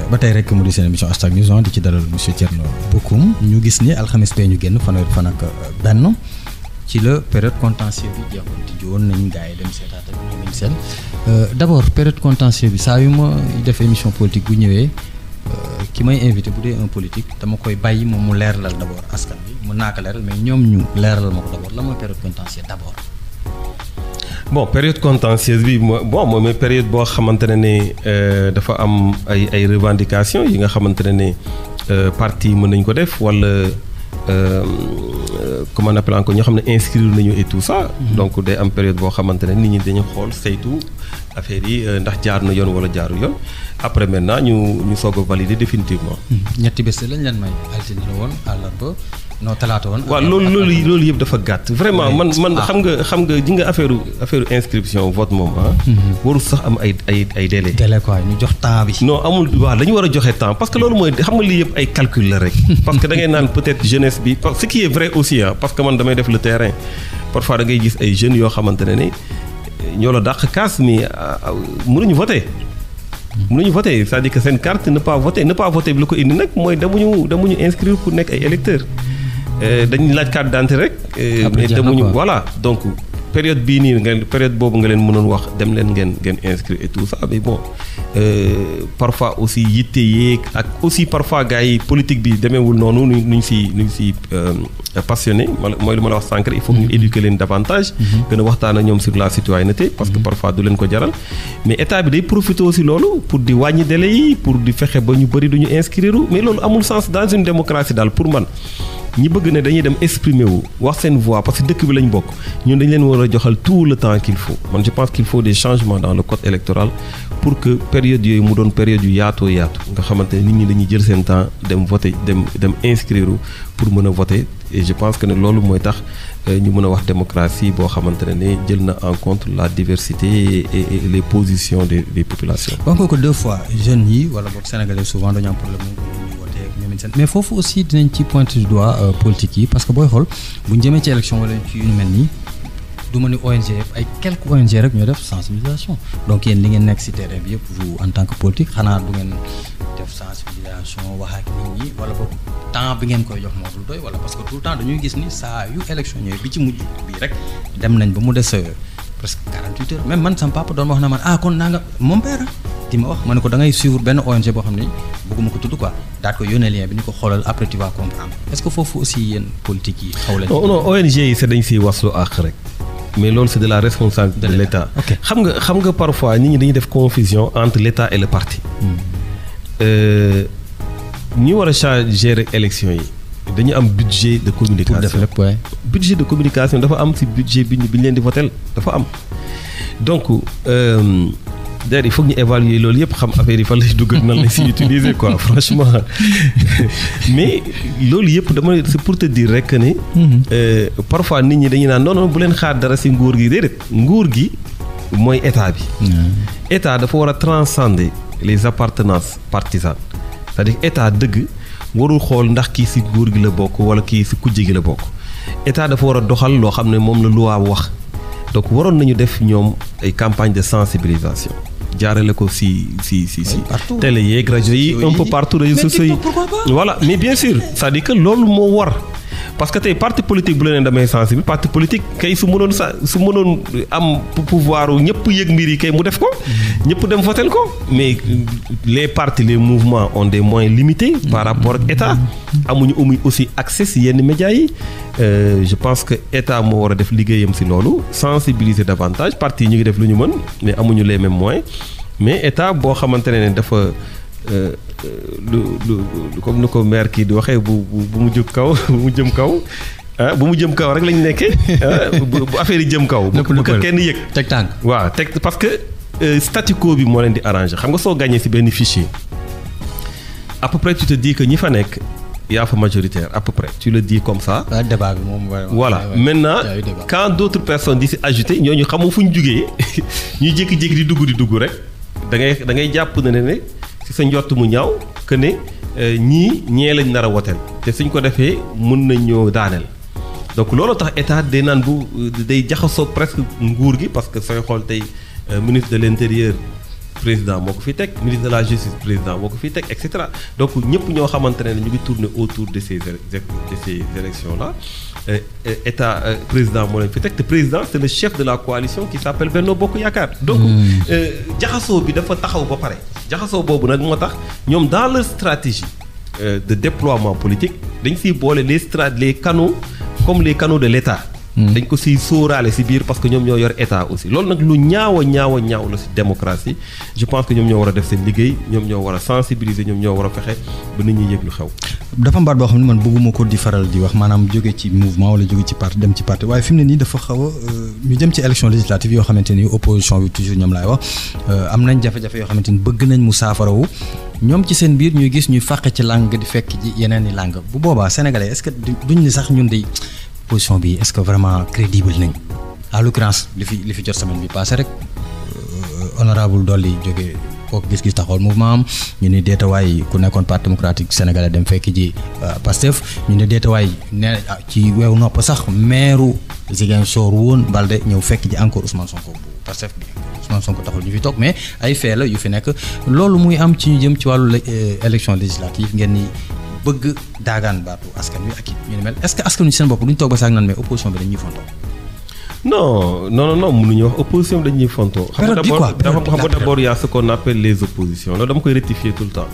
A: ba tey rek mu di seen émission Hashtag News di ci dalal monsieur Thierno Bocoum ñu gis ni alxames bee ñu génn fanweeri fan ak benn ci la période contentieux bi jeexoon tijji woon nañ gars yi dem seetaat ak ñu seen d'abord période contentieux bi saa yu ma def émission politique bu ñëwee ki may invité bu dee un politique dama koy bàyyi moom mu leeralal d'abord askan bi mën naa ko leeral mais ñoom ñu leeralal ma ko d'abord la mooy période contentieux d'abord.
B: bon période contentieuse bi mooy période boo xamante ne dafa am ay revendications yi nga xamante ne parti mën nañ ko def wala comment on appelle encore ñoo xam ne inscrire nañu et tout ça. donc day am période boo xamante ne nit ñi dañu xool saytu affaire yi ndax jaar na yoon wala jaaru yoon après maintenant ñu soog a valider définitivement.
A: ñetti bés lañ leen may altine la woon àllarba noo talaata woon.
B: waaw loolu yëpp dafa gàtt vraiment man xam nga ji nga affaire inscription vote moom warul sax am ay délai.
A: délai quoi ñu jox temps bi.
B: non amul waaw dañu war a joxe temps parce que loolu mooy xam nga lii yëpp ay calcul la rek. parce que da ngay naan peut-être jeunesse bi ce qui est vrai aussi parce que man damay def le terrain parfois da ngay gis ay jeunes yoo xamante ne ñoo la dàq kaas mais mënuñu voter. mënuñu voter c'est-à-dire que seen carte ne pas voter bi la ko indi nag mooy damuñu inscrire pour nekk ay électeurs. dañuy laaj carte d'identité rek. mais demuñu voilà donc période bii nii période boobu nga leen mënoon wax dem leen ngeen inscrire et tout ça mais bon parfois aussi yitte yeeg ak aussi parfois gars yi politique bi demeewul noonu nuñ si passionné mooy lu ma la wax sànq il faut ñu éduquer leen davantage. gën a waxtaan ak ñoom sur la citoyenneté parce que parfois du leen ko jaral mais état bi day profiter aussi loolu pour di wàññi délai yi pour di fexe ba ñu bëri duñu inscrire mais loolu amul sens dans une démocratie daal pour man. ñi bëgg ne dañuy dem exprimer wu wax seen voix parce que dëkk bi lañ bokk ñun dañ leen war a joxal tout le temps qu'il faut man je pense qu'il faut des changements dans le code électoral pour que période yooyu mu doon période yu yaatoo yaatu nga xamante ne nit ñi dañuy jël seen temps dem voter dem inscrire pour mën a voter et je pense que ne loolu mooy tax ñu mën a wax démocratie boo xamante ne jël na en compte la diversité et les positions des populations.
A: wax nga ko deux fois jeunes yi wala boog sénégalais souvent dañu am problème mais foofu aussi dinañ ci pointer du doigt politique yi parce que booy xool bu ñu jëmee ci élection wala ci yu mel nii du ma ni ONG ay quelques ONG rek ñoo def sensibilisation donc yéen li ngeen nekk ci terrain bi yëpp vous en tant que politique xanaa du ngeen def sensibilisation wax ak nit ñi wala boog temps bi ngeen koy jox moo dul doy wala parce que tout le temps dañuy gis ni saa yu élection ñëwee bi ci mujj bii rek dem nañ ba mu des presque 48 heures même man sama papa doon wax na man kon naa nga mon père di ma wax ma ne ko da ngay suivre benn ONG boo xam ne bëgguma ko tudd quoi daal ko yónnee lien bi ni ko xoolal après tu vas comprendre est-ce que foofu aussi yéen politique yi xaw leen.
B: non ONG yi c'est dañ siy waslu àq rek mais loolu c'est de la responsabilité de l'État. xam nga parfois nit ñi dañuy def confusion entre l'État et le parti. ñi war a gérer élection yi dañu am budget de communication.
A: pour def lépp
B: budget de communication dafa am ci budget bi ñu leen di voter dafa am donc. d'ailleurs il faut que ñu évaluer loolu yëpp xam affaire yi fan lay dugg nan la si utiliser quoi franchement mais loolu yëpp c'est pour te dire rek ne parfois nit ñi dañuy naan non bu leen xaar dara si nguur gi déedéet nguur gi mooy état bi état dafa war a transcender les appartenances partisanes c'est-à-dire état dëgg warul xool ndax kii si nguur gi la bokk wala kii si kujje gi la bokk état dafa war a doxal loo xam ne moom la loi wax donc waroon nañu def ñoom ay campagne de sensibilisation jaarale ko si télé yeeg rajo yi un peu partout réseaux sociaux yi voilà mais bien sûr c'est-à-dire que loolu moo war parce que tey parti politique bu la ne damay sensible parti politique kay su mënoon am pouvoir ñëpp yëg mbir yi kay mu def ko ñëpp dem votel ko mais les partis les mouvements ont des moyens limités par rapport ak état amuñu aussi accès si yenn médias yi je pense que état moo war a def liggéeyam si loolu sensibiliser davantage parti yi ñu ngi def lu ñu mën mais amuñu les mêmes moyens mais état boo xamante ne dafa lu comme ni ko maire kii di waxee bu mu jëm kaw bu mu jëm kaw bu mu jëm kaw rek lañ nekkee bu affaire yi jëm kaw. bu ko kenn yëg
A: teg tànk
B: waaw teg parce que statu quo bi moo leen di arranger xam nga soo gagné si benn fichier à peu près tu te dis que ñi fa nekk yaa fa majoritaire à peu près tu le dis comme ça.
A: débat bi moom
B: voilà maintenant quand d'autres personnes di si ajouter ñooñu xamoo fu ñu jugee ñuy jékki-jékki di dugg rek da ngay jàpp ne ci sa njott mu ñaaw que ne ñee lañ nar a woteel te suñ ko defee mën nañ ñoo daaneel donc loolu tax état day naan day jaxasoo presque nguur gi parce que sooy xool tey ministre de l'intérieur président moo ko fi teg ministre de la justice président moo ko fi teg et cetera donc ñëpp ñoo xamante ne ñu ngi tourner autour de ces élections là état président moo leen fi teg te président c'est le chef de la coalition qui s'appelle Benno Bokk Yaakaar donc jaxasoo bi dafa taxaw ba pare jaxasoo boobu nag moo tax ñoom dans leur stratégie de déploiement politique dañ siy boole les canaux comme les canaux de l'État dañ ko siy sóoraale si biir parce que ñoom ñoo yor état aussi loolu nag lu ñaaw la si démocratie je pense que ñoom ñoo war a def seen liggéey ñoom ñoo war a sensibiliser ñoom ñoo war a fexe ba nit ñi yëg lu xew.
A: dafa mbaat boo xam ne man bëgguma ko di faral di wax maanaam jóge ci mouvement wala jóge ci parti dem ci parti waaye fi mu ne nii dafa xaw a ñu jëm ci élection législative yoo xamante ni opposition bi toujours ñoom laay wax am nañ jafe-jafe yoo xamante ni bëgg nañ mu saafarawu ñoom ci seen biir ñuy gis ñuy fàqe ci langue di fekk ji yeneen i langue bu boobaa sénégalais est-ce que duñ ni sax ñun di position bi est-ce que vraiment crédible nañ en l'occurrence li fi jot semaine bi passé rek honorable Dolly jógee kooku gis-gis taxawal mouvement am ñu ne deetawaay ku nekkoon parti démocratique sénégalais dem fekk ji Pastef ñu ne deetawaay ne ci weewu nopp sax maire Ziguinchor woon Balde ñëw fekk ji encore Ousmane Sonko bu Pastef bi Ousmane Sonko taxul ñu fi toog mais ay fee la yu fi nekk loolu muy am ci ñu jëm ci wàllu élection législative ngeen ni bëgg daagaan baatu askan wi ak ñu ne mel est-ce que askan wi seen bopp duñ toog ba sax naan mais opposition bi dañuy fontoo.
B: non mënuñu wax opposition bi dañuy fontoo. xam nga d'abord y a ce qu'on appelle les oppositions loolu dama koy rectifier tout le temps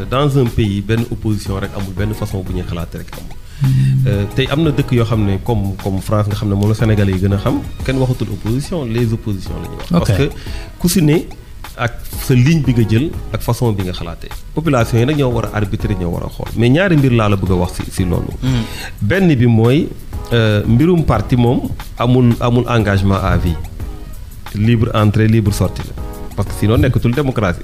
B: dans un pays benn opposition rek amul benn façon bu ñuy xalaatee rek amul. tey am na dëkk yoo xam ne comme France nga xam ne moom la Sénégalais yi gën a xam kenn waxatul opposition les oppositions la ñuy wax. parce que ku si ne ak sa ligne bi nga jël ak façon bi nga xalaatee population yi nag ñoo war a arbitrer ñoo war a xool mais ñaari mbir laa la bëgg a wax si loolu. benn bi mooy mbirum parti moom amul engagement à vie libre entrée libre sortie la parce que sinon nekkatul démocratie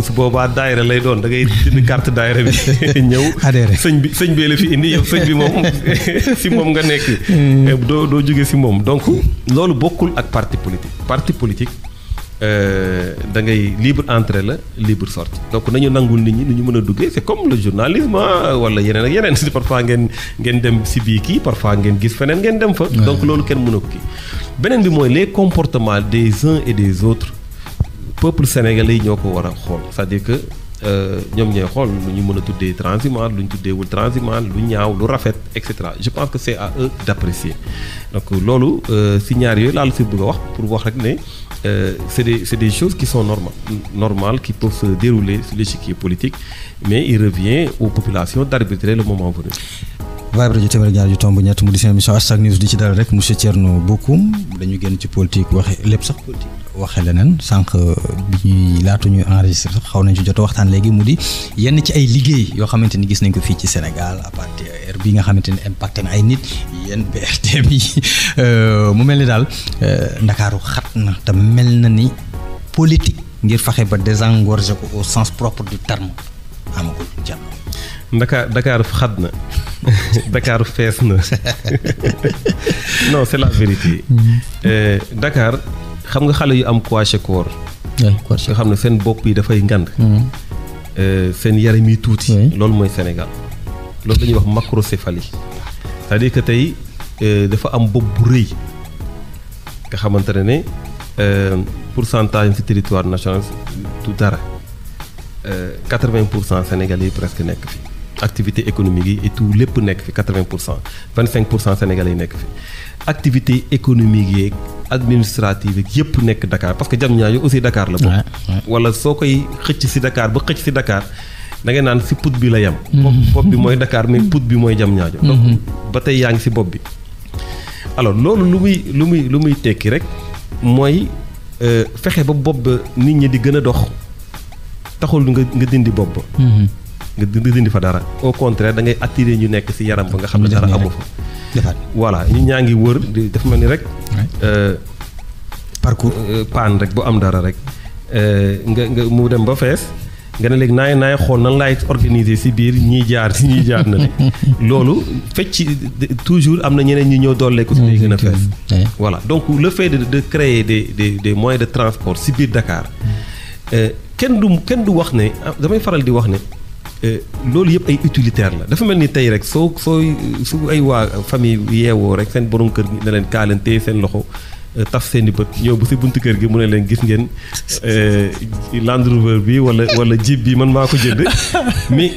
B: su boobaa daayira lay doon da ngay jënd carte daayira bi ñëw. adhéré sëñ bi la fi indi yow sëñ bi moom si moom nga nekk. doo jóge si moom donc loolu bokkul ak parti politique. da ngay libre entrée la libre sortie donc nañu nangul nit ñi nu ñu mën a duggee c'est comme le journalisme wala yeneen ak yeneen parfois ngeen dem si bii kii parfois ngeen gis feneen ngeen dem fa. donc loolu kenn mën a ko kii. beneen bi mooy les comportements des uns et des autres peuple sénégalais yi ñoo ko war a xool c'est-à-dire que ñoom ñooy xool lu ñu mën a tuddee transhumant lu ñu tuddeewul transhumant lu ñaaw lu rafet et cetera je pense que c'est à eux d'apprécier donc loolu si ñaar yooyu laa la si bëgg a wax pour wax rek ne. C'est des choses qui sont normales, qui peuvent se dérouler sur l'échiquier politique, mais il revient aux populations d'arbitrer le moment venu.
A: Vibe Radio téeméer ñaar yu tomb ñett mu di seen émission Hashtag News di ci dal rek monsieur Thierno Bocoum dañu génn ci politique waxe lépp sax politique waxe leneen sànq bi ñuy laatu ñuy enregistré sax xaw nañ ci jot a waxtaan léegi mu di yenn ci ay liggéey yoo xamante ni gis nañ ko fii ci Sénégal à partir bi nga xamante ni impacté na ay nit yenn BRT bi mu mel ni daal Ndakaaru xat na te mel na ni politique ngir fexe ba désengorger ko au sens propre du terme amagul jàmm.
B: Dakar xat na Dakar fees na non c'est la vérité. Dakar xam nga xale yu am kwashiorkor nga xam ne seen bopp yi dafay ngand seen yaram yi tuuti loolu mooy Sénégal loolu la ñuy wax macrocéphalie c'est-à-dire que tey dafa am bopp bu rëy nga xamante ne pourcentage ci territoire national du dara 80% Sénégalais yi presque nekk fi activité économique yi et tout lépp nekk fi 80% 25% sénégalais yi nekk fi activité économique yeeg administrative yeeg yëpp nekk Dakar parce que Diamniadio aussi Dakar la bokk. wala soo koy xëcc si Dakar ba xëcc si Dakar da ngay naan si put bi la yem. bopp bi mooy Dakar mais put bi mooy Diamniadio. donc ba tey yaa ngi si bopp bi. alors loolu lu muy tekki rek mooy fexe ba bopp ba nit ñi di gën a dox taxul nga dindi bopp ba. nga dindi fa dara au contraire da ngay attirer ñu nekk ci yaram ba nga xam ne dara amu fa. voilà ñi ñaa ngi wër dafa mel ni rek.
A: parcours
B: paan rek bu am dara rek nga mu dem ba fees nga ne léegi naay xool nan laay organiser ci biir ñiy jaar na ne loolu fecc toujours am na ñeneen ñi ñëw dooleeku ci day gën a fees. voilà donc le fait de créer des moyens de transport ci biir Dakar kenn du wax ne damay faral di wax ne. loolu yëpp ay utilitaire la dafa mel ni tey rek su ay waa famille yeewoo rek seen borom kër gi ne leen kaalante seen loxo taf seen i bët ñëw bu si buntu kër gi mu ne leen gis ngeen Land Rover bi wala Jeep bi man maa ko jënd mais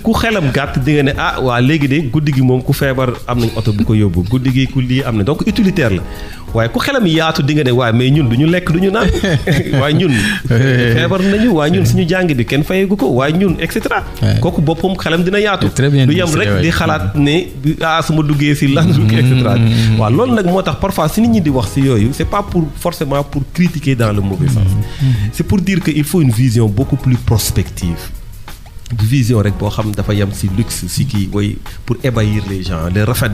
B: ku xelam gàtt di nga ne waa léegi de guddi gi moom ku feebar am nañ oto bu ko yóbbu guddi gi ku lii am na donc utilitaire la waaye ku xelam yaatu di nga ne waaye mais ñun du ñu lekk du ñu naan waaye ñun feebar nañu waaye ñun suñu jàng bi kenn fayeegu ko waaye ñun et cetera kooku boppam xelam dina yaatu du yem rek di xalaat ne su ma duggee si Land Rover et cetera waaw loolu nag moo tax parfois si nit ñi di wax si yooyu c'est pas forcément pour critiquer dans le mauvais sens c'est pour dire que il faut une vision beaucoup plus prospective vision rek boo xam dafa yem ci luxe ci kii way pour ébahir les gens les rafet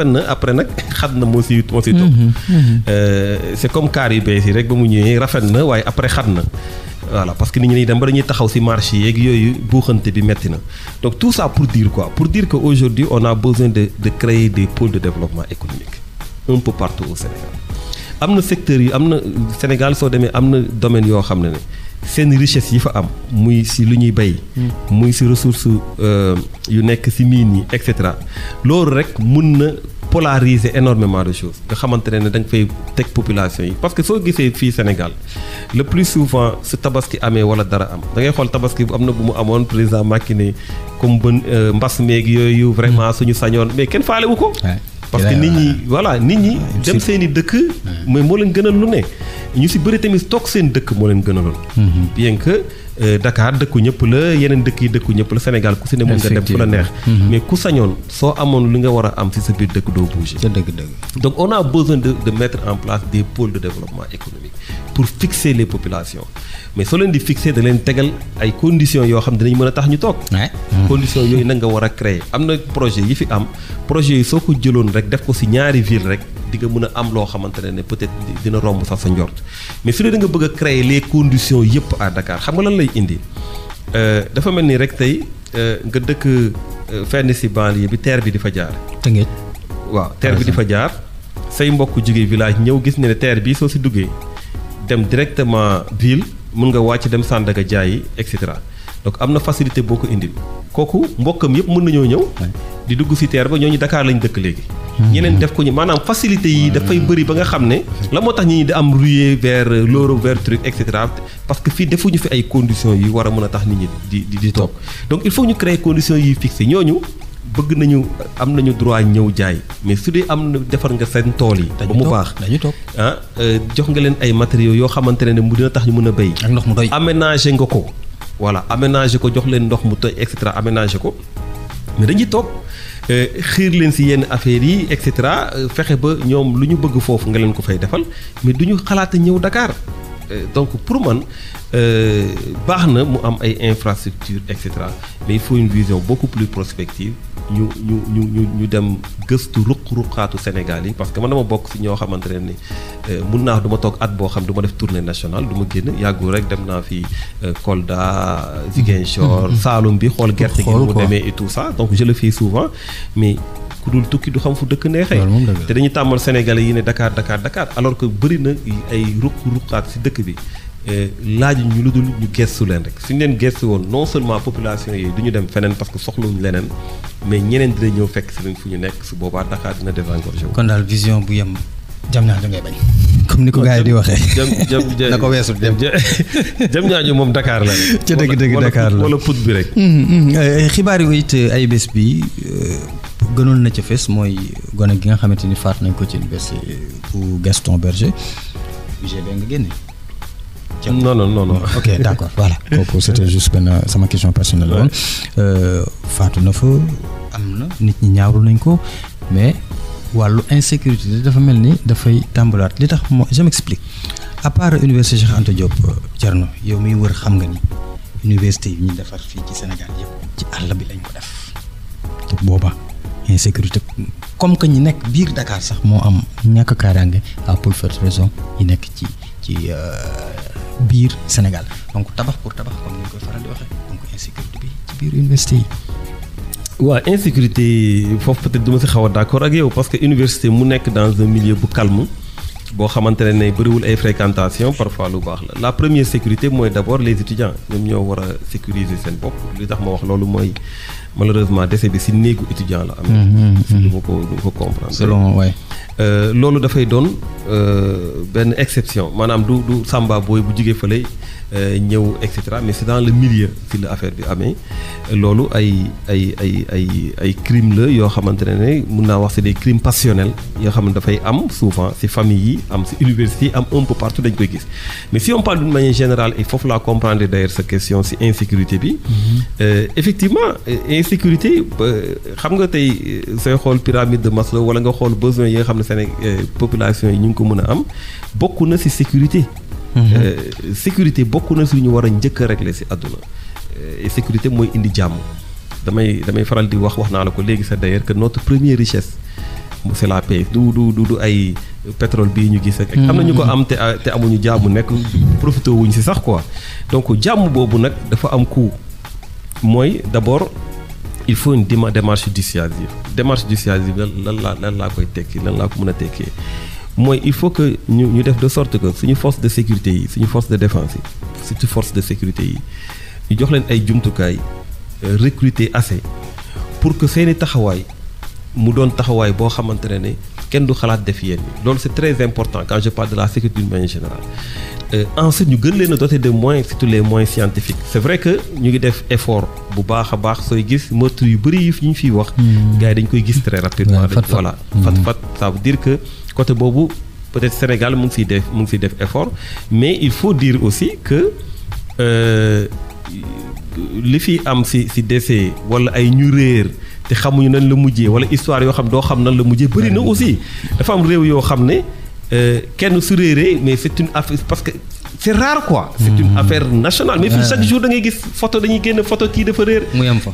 B: na après nag xat na moo ci topp c'est comme car yu bees yi rek ba mu ñëwee rafet na waaye après xat na voilà parce que nit ñi dem ba dañuy taxaw ci marché yeeg yooyu buuxante bi metti na donc tout ça pour dire quoi pour dire que aujourd'hui on a besoin de créer des pôles de développement économique un peu partout au Sénégal am na secteurs yi am na Sénégal soo demee am na domaine yoo xam ne seen richesse yi fa am muy ci lu ñuy bay muy ci ressources yu nekk ci mine yi et cetera loolu rek mun na polariser énormément de choses nga xamante ne da nga fay teg population yi parce que soo gisee fii Sénégal le plus souvent su tabaski amee wala dara am da ngay xool tabaski bu am na bu mu amoon président Macky ne comme mbas meeg yooyu vraiment suñu sañoon mais kenn faalewu ko parce que nit ñi dem seen i dëkk mais moo leen gënal lu ne ñu ci bëri tamit toog seen dëkk moo leen gënaloon bien que Dakar dëkku ñëpp la yeneen dëkk yi dëkku ñëpp la Sénégal ku ci ne mën nga dem fu la neex mais ku sañoon soo amoon li nga war a am ci sa biir dëkk doo bouger donc on a besoin de mettre en place des pôles de développement économique pour fixer les populations mais soo leen di fixer da leen tegal ay conditions yoo xam ne dinañ mën a tax ñu toog conditions yooyu nag nga war a créer am na projet yi fi am projet yi soo ko jëloon rek def ko ci ñaari ville rek di nga mën a am loo xamante ne peut-être dina romb sax sa njort mais su dee da nga bëgg a créer les conditions yëpp à Dakar xam nga lan lay indi dafa mel ni rek tey nga dëkk fenn ci banlieue bi terre bi di fa jaar.
A: Tëngéej.
B: waaw terre bi di fa jaar say mbokk jógee village ñëw gis ne terre bi soo ci duggee dem directement ville mën nga wàcc dem Sandaga jaayi et cetera donc am na facilité boo ko indil kooku mbokkam yëpp mën nañoo ñëw. di dugg ci terre ba ñooñu Dakar lañ dëkk léegi. ñeneen def ko ñu maanaam facilité yi dafay bëri ba nga xam ne la moo tax ñi di am ruée vers Loro vers truc et cetera parce que fii defuñu fi ay conditions yi war a mën a tax nit ñi di toog donc il faut ñu créer conditions yi fixées ñooñu bëgg nañu am nañu droit ñëw jaay mais su dee am na defar nga seen tool yi. ba mu baax
A: dañu toog
B: jox nga leen ay matériaux yoo xamante ne mu dina tax ñu mën a béy.
A: ak ndox mu doy
B: aménager nga ko. voilà aménager ko jox leen ndox mu doy et cetera aménager ko mais dañuy toog. xiir leen ci yenn affaires yi et cetera fexe ba ñoom lu ñu bëgg foofu nga leen ko fay defal mais du ñu xalaat ñëw Dakar donc pour man baax na mu am ay infrastructures et cetera mais il faut une vision beaucoup plus prospective ñu dem gëstu ruq-ruqaatu Sénégal yi parce que man dama bokk ci ñoo xamante ne ni mun naa du ma toog at boo xam du ma def tournée nationale du ma génn yàggul rek dem naa fi Kolda Ziguinchor Saloum bi xool gerte gi mu demee et tout ça donc je le fais souvent mais ku dul tukki du xam fu dëkk neexee te dañuy tàmmal Sénégalais yi ne Dakar alors que bëri na ay ruq-ruqaat ci dëkk bi laaju ñu lu dul ñu gestu leen rek suñu leen gestu woon non seulement population yi du ñu dem feneen parce que soxlawuñu leneen mais ñeneen dina ñëw fekk si leen fu ñu nekk su boobaa Dakar dina désengorger wu.
A: kon daal vision bu yem Diamniadio ngay bañ. comme ni ko gars yi di waxee. na ko weesu dem.
B: jëm ñaañu moom Dakar la.
A: ca dëgg Dakar la
B: wala put bi rek.
A: xibaar yi it ay bés bi gënoon na ca fes mooy gone gi nga xamante ni faat nañ ko ci université bu Gaston Berger UGB nga génne.
B: non.
A: ok d'accord voilà kooku c'était juste benn sama question personnelle woon faatu na fa am na nit ñi ñaawlu nañ ko mais wàllu insécurité dafa mel ni dafay tàmbalaat li tax je m'explique à part université Cheikh Anta Diop Thierno yow miy wër xam nga ni université yi ñu defar fii ci Sénégal yëpp ci àll bi lañ ko def te booba insécurité comme que ñi nekk biir Dakar sax moo am ñàkk kaaraange à pour cette raison yi nekk ci biir Sénégal donc tabax pour tabax comme ni ñu koy faral di waxee donc insécurité bi ci biir université yi.
B: waaw insécurité foofu peut-être du ma si xaw a d'accord ak yow parce que université mu nekk dans un milieu bu calme boo xamante ne bëriwul ay fréquentation parfois lu baax la première sécurité mooy d'abord les étudiants ñoom ñoo war a sécuriser seen bopp li tax ma wax loolu mooy malheureusement décès bi si néegu étudiant la am. du ma ko comprendre.
A: selon waay.
B: loolu dafay doon benn exception maanaam du Samba booy bu jugee fële ñëw et cetera mais c'est dans le milieu fi la affaire bi amee loolu ay crimes la yoo xamante ne mun naa wax c'est des crimes passionnels yoo xam ne dafay am souvent ci famille yi am ci université yi am un peu partout dañ koy gis mais si on parle d'une manière générale et foofu laa comprendre d'ailleurs sa question ci insécurité bi effectivement insécurité xam nga tey sooy xool pyramide de Maslow wala nga xool besoins yi nga xam ne Sénégal population yi ñu ngi ko mën a am bokk na ci sécurité. Sécurité bokk na si lu ñu war a njëkk a régler si àdduna et sécurité mooy indi jàmm damay faral di wax naa la ko léegi sax d'ailleurs que notre première richesse c'est la paix du ay pétrole bii ñu gis ak am na ñu ko am te amuñu jàmm nekk profité wuñ si sax quoi donc jàmm boobu nag dafa am coût mooy d'abord il faut une démarche dissuasive lan laa koy tekki lan laa ko mën a tekkee mooy il faut que ñu def de sorte que suñu force de sécurité yi suñu force de défense yi surtout force de sécurité yi ñu jox leen ay jumtukaay recruter assez pour que seeni taxawaay mu doon taxawaay boo xamante ne kenn du xalaat def yenn yi loolu c'est très important quand je parle de la sécurité d'une manière générale ensuite ñu gën leen a doter de moyens surtout les moyens scientifiques c'est vrai que ñu ngi def effort bu baax a baax sooy gis meurtre yu bëri yi ñu fiy wax gars yi dañ koy gis très rapidement voilà fat ça veut dire que côté boobu peut-être Sénégal mu ngi siy def effort mais il faut dire aussi que li fi am si décès wala ay ñu réer te xamuñu nan la mujjee wala histoire yoo xam doo xam nan la mujjee bëri na aussi dafa am réew yoo xam ne kenn su réeree mais c'est une affaire parce que c'est rare quoi. c'est une affaire nationale mais fii chaque jour da ngay gis photo dañuy génn photo kii dafa réer.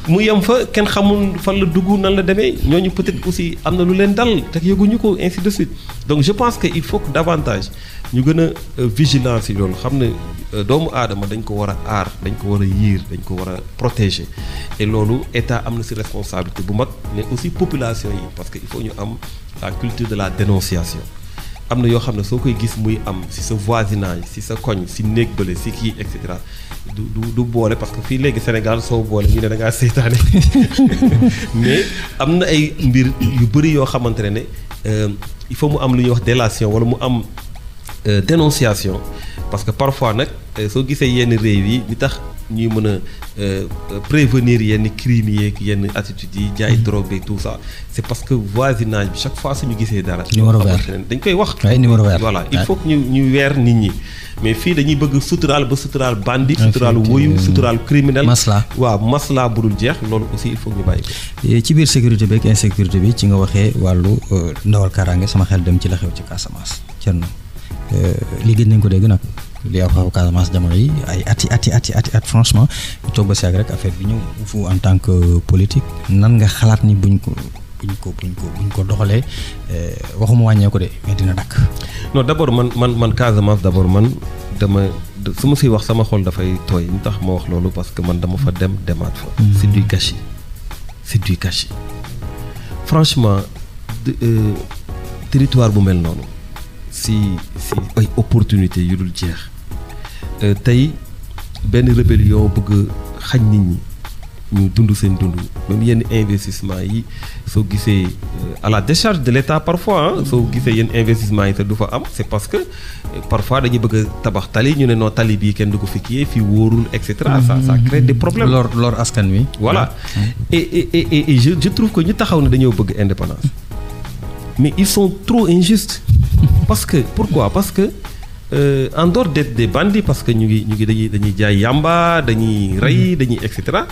B: mu yem fa kenn xamul fan la dugg nan la demee ñooñu peut-être aussi am na lu leen dal te yëguñu ko ainsi de suite donc je pense que il faut que davantage ñu gën a vigilance yi loolu xam ne doomu aadama dañ ko war a aar dañ ko war a yiir dañ ko war a protéger et loolu état am na ci responsabilité bu mag mais aussi population yi parce que il faut ñu am la culture de la dénonciation. am na yoo xam ne soo koy gis muy am ci sa voisinage ci sa koñ ci néeg bële ci kii et cetera du boole parce que fii léegi Sénégal soo boole ñu ne da ngaa seytaane mais am na ay mbir yu bëri yoo xamante ne il faut mu am lu ñuy wax délation walla mu am dénonciation parce que parfois nag soo gisee yenn réew yi li tax ñuy mën a prévenir yenn crimes yeeg yenn attitudes yi jaay drogue et tout ça c'est parce que voisinage bi chaque fois suñu gisee dara dañ koy wax voilà il faut que ñu weer nit ñi mais fii dañuy bëgg suturaal bandit suturaal woyu suturaal criminel waaw masla bu dul jeex loolu aussi il faut que ñu bàyyi ko
A: ci biir sécurité bi ak insécurité bi ci nga waxee wàllu ndawal kaaraange sama xel dem ci la xew ci Casamance Thierno li gën nañ ko dégg nag li xew Casamance jamono yi ay ati franchement ñu toog ba si rek affaire bi ñëw fu en tant que politique nan nga xalaat ni buñ ko doxalee waxuma wàññee ko de mais dina dakk
B: non d'abord man Casamance d'abord man su ma siy wax sama xol dafay tooy ñu tax ma wax loolu parce que man dama fa demaat fa c'est du gâchis franchement territoire bu mel noonu si ay opportunités yu dul jeex tey benn rébellion bëgg xañ nit ñi ñu dund seen dund même yenn investissement yi soo gisee à la décharge de l'État parfois soo gisee yenn investissement yi te du fa am c'est parce que parfois dañuy bëgg a tabax tali ñu ne non tali bii kenn du ko fi kii fii wóorul et cetera. ça crée des problèmes.
A: lor askan wi.
B: voilà et je trouve que ñu taxaw ne dañoo bëgg indépendance mais ils sont trop injustes parce que pourquoi parce que en dehors d'être des bandits parce que ñu ngi dañuy jaay yamba dañuy rey dañuy et cetera.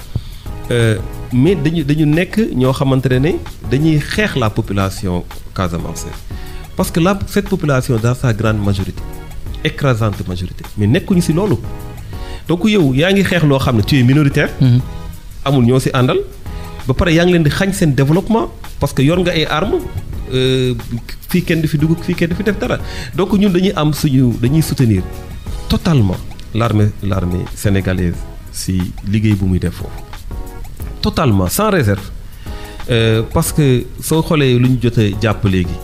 B: Mais dañu nekk ñoo xamante ne dañuy xeex la population casamançaise parce que cette population dans sa grande majorité écrasante majorité mais nekkuñu ci loolu donc yow yaa ngi xeex loo xam ne tu es minoritaire. amul ñoo ci àndal ba pare yaa ngi leen di xañ seen développement parce que yor nga ay armes fii kenn du fi dugg fii kenn du fi def dara donc ñun dañuy soutenir totalement l'armée sénégalaise ci liggéey bu muy def foofu. Totalement sans réserve parce que soo xoolee lu ñu jot a jàpp léegi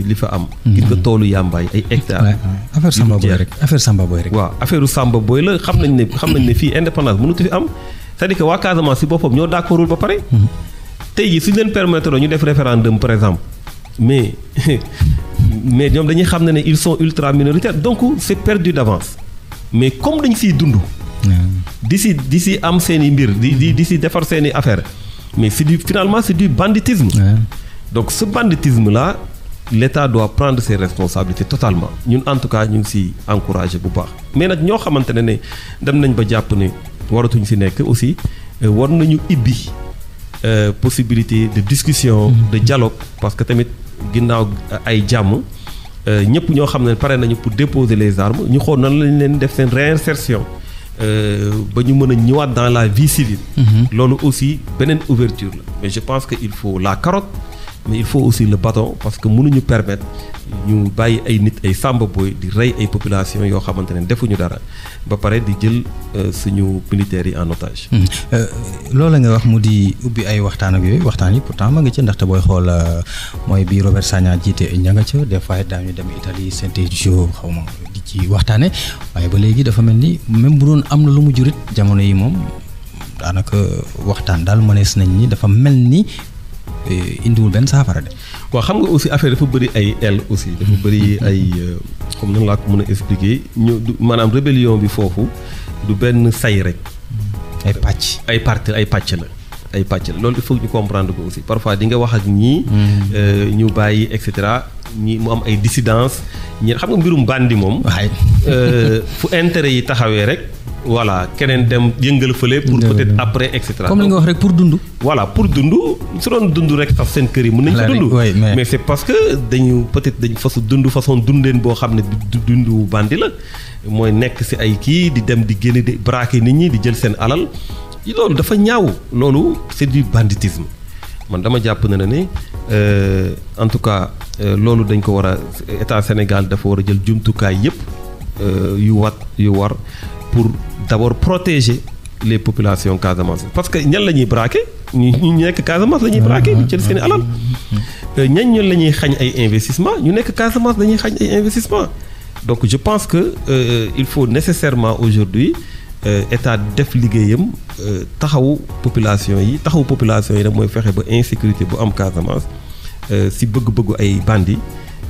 B: li fa am. gis nga toolu yàmbaay ay hectares.
A: affaire Samba Boy rek.
B: waaw affaire Samba Boy la xam nañ ne fii indépendance mënut fi am c'est-à-dire que waa Casamance si boppam ñoo d'accordul ba pare. tey jii suñu leen permettre ñu def référendum par exemple mais ñoom dañuy xam ne ils sont ultra minoritaires donc c'est perdu d'avance mais comme dañ siy dund. di si am seen i mbir di si defar seen i affaire mais finalement c'est du banditisme. Donc ce banditisme là l'État doit prendre ses responsabilités totalement ñun en tout cas ñu ngi si encouragé bu baax mais nag ñoo xamante ne dem nañ ba jàpp ne waratuñ si nekk aussi war nañu ibbi possibilité de discussion de dialogue parce que tamit ginnaaw ay jàmm ñëpp ñoo xam ne pare nañu pour déposer les armes ñu xool nan lañ leen def seen réinsertion ba ñu mën a ñëwaat dans la vie civile. loolu aussi beneen ouverture la mais je pense que il faut la carotte mais il faut aussi le bâton parce que mënuñu permettre ñu bàyyi ay nit ay Samba Boy di rey ay population yoo xamante ne defuñu dara ba pare di jël suñu militaires yi en otage.
A: loolu nga wax mu di ubbi ay waxtaan ak yooyu waxtaan yi pourtant ma nga ca ndaxte booy xool mooy bi Robert Sagna jiite ña nga ca des fois daañu dem Italie Saint-Égidio xaw ma di ci waxtaane waaye ba léegi dafa mel ni même bu doon am na lu mu jurit jamono yi moom daanaka waxtaan daal mënees nañ ni dafa mel ni indiwul benn saafara de.
B: waaw xam nga aussi affaire dafa bëri ay aile aussi. dafa bëri ay comme nan laa ko mën a expliquer maanaam rébellion bi foofu du benn say rek.
A: ay pàcc.
B: ay pàcc la loolu il faut ñu comprendre ko aussi parfois di nga wax ak ñii. ñu bàyyi et cetera ñi mu am ay dissidence ñi xam nga mbirum bandi moom. fu intérêt yi taxawee rek. voilà keneen dem yëngal fële pour peut-être après et cetera.
A: comme li nga wax rek pour dund.
B: voilà pour dund su doon dund rek sax seen kër yi mën nañ ko dund. mais c'est parce que dañu peut-être dañu façon dundeen boo xam ne dundu bandi la mooy nekk ci ay kii di dem di génne di braquer nit ñi di jël seen alal loolu dafa ñaaw loolu c'est du banditisme man dama jàpp ne en tout cas loolu dañ ko war a état Sénégal dafa war a jël jumtukaay yépp yu war pour d'abord protéger les populations Casamance parce que ñan la ñuy braquer ñu nekk Casamance la ñuy braquer ñu jël seen alal ñan la ñuy xañ ay investissement ñu nekk Casamance dañuy xañ ay investissement donc je pense que il faut nécessairement aujourd'hui état def liggéeyam taxawu population yi nag mooy fexe ba insécurité bu am Casamance si bëgg-bëggu ay bandits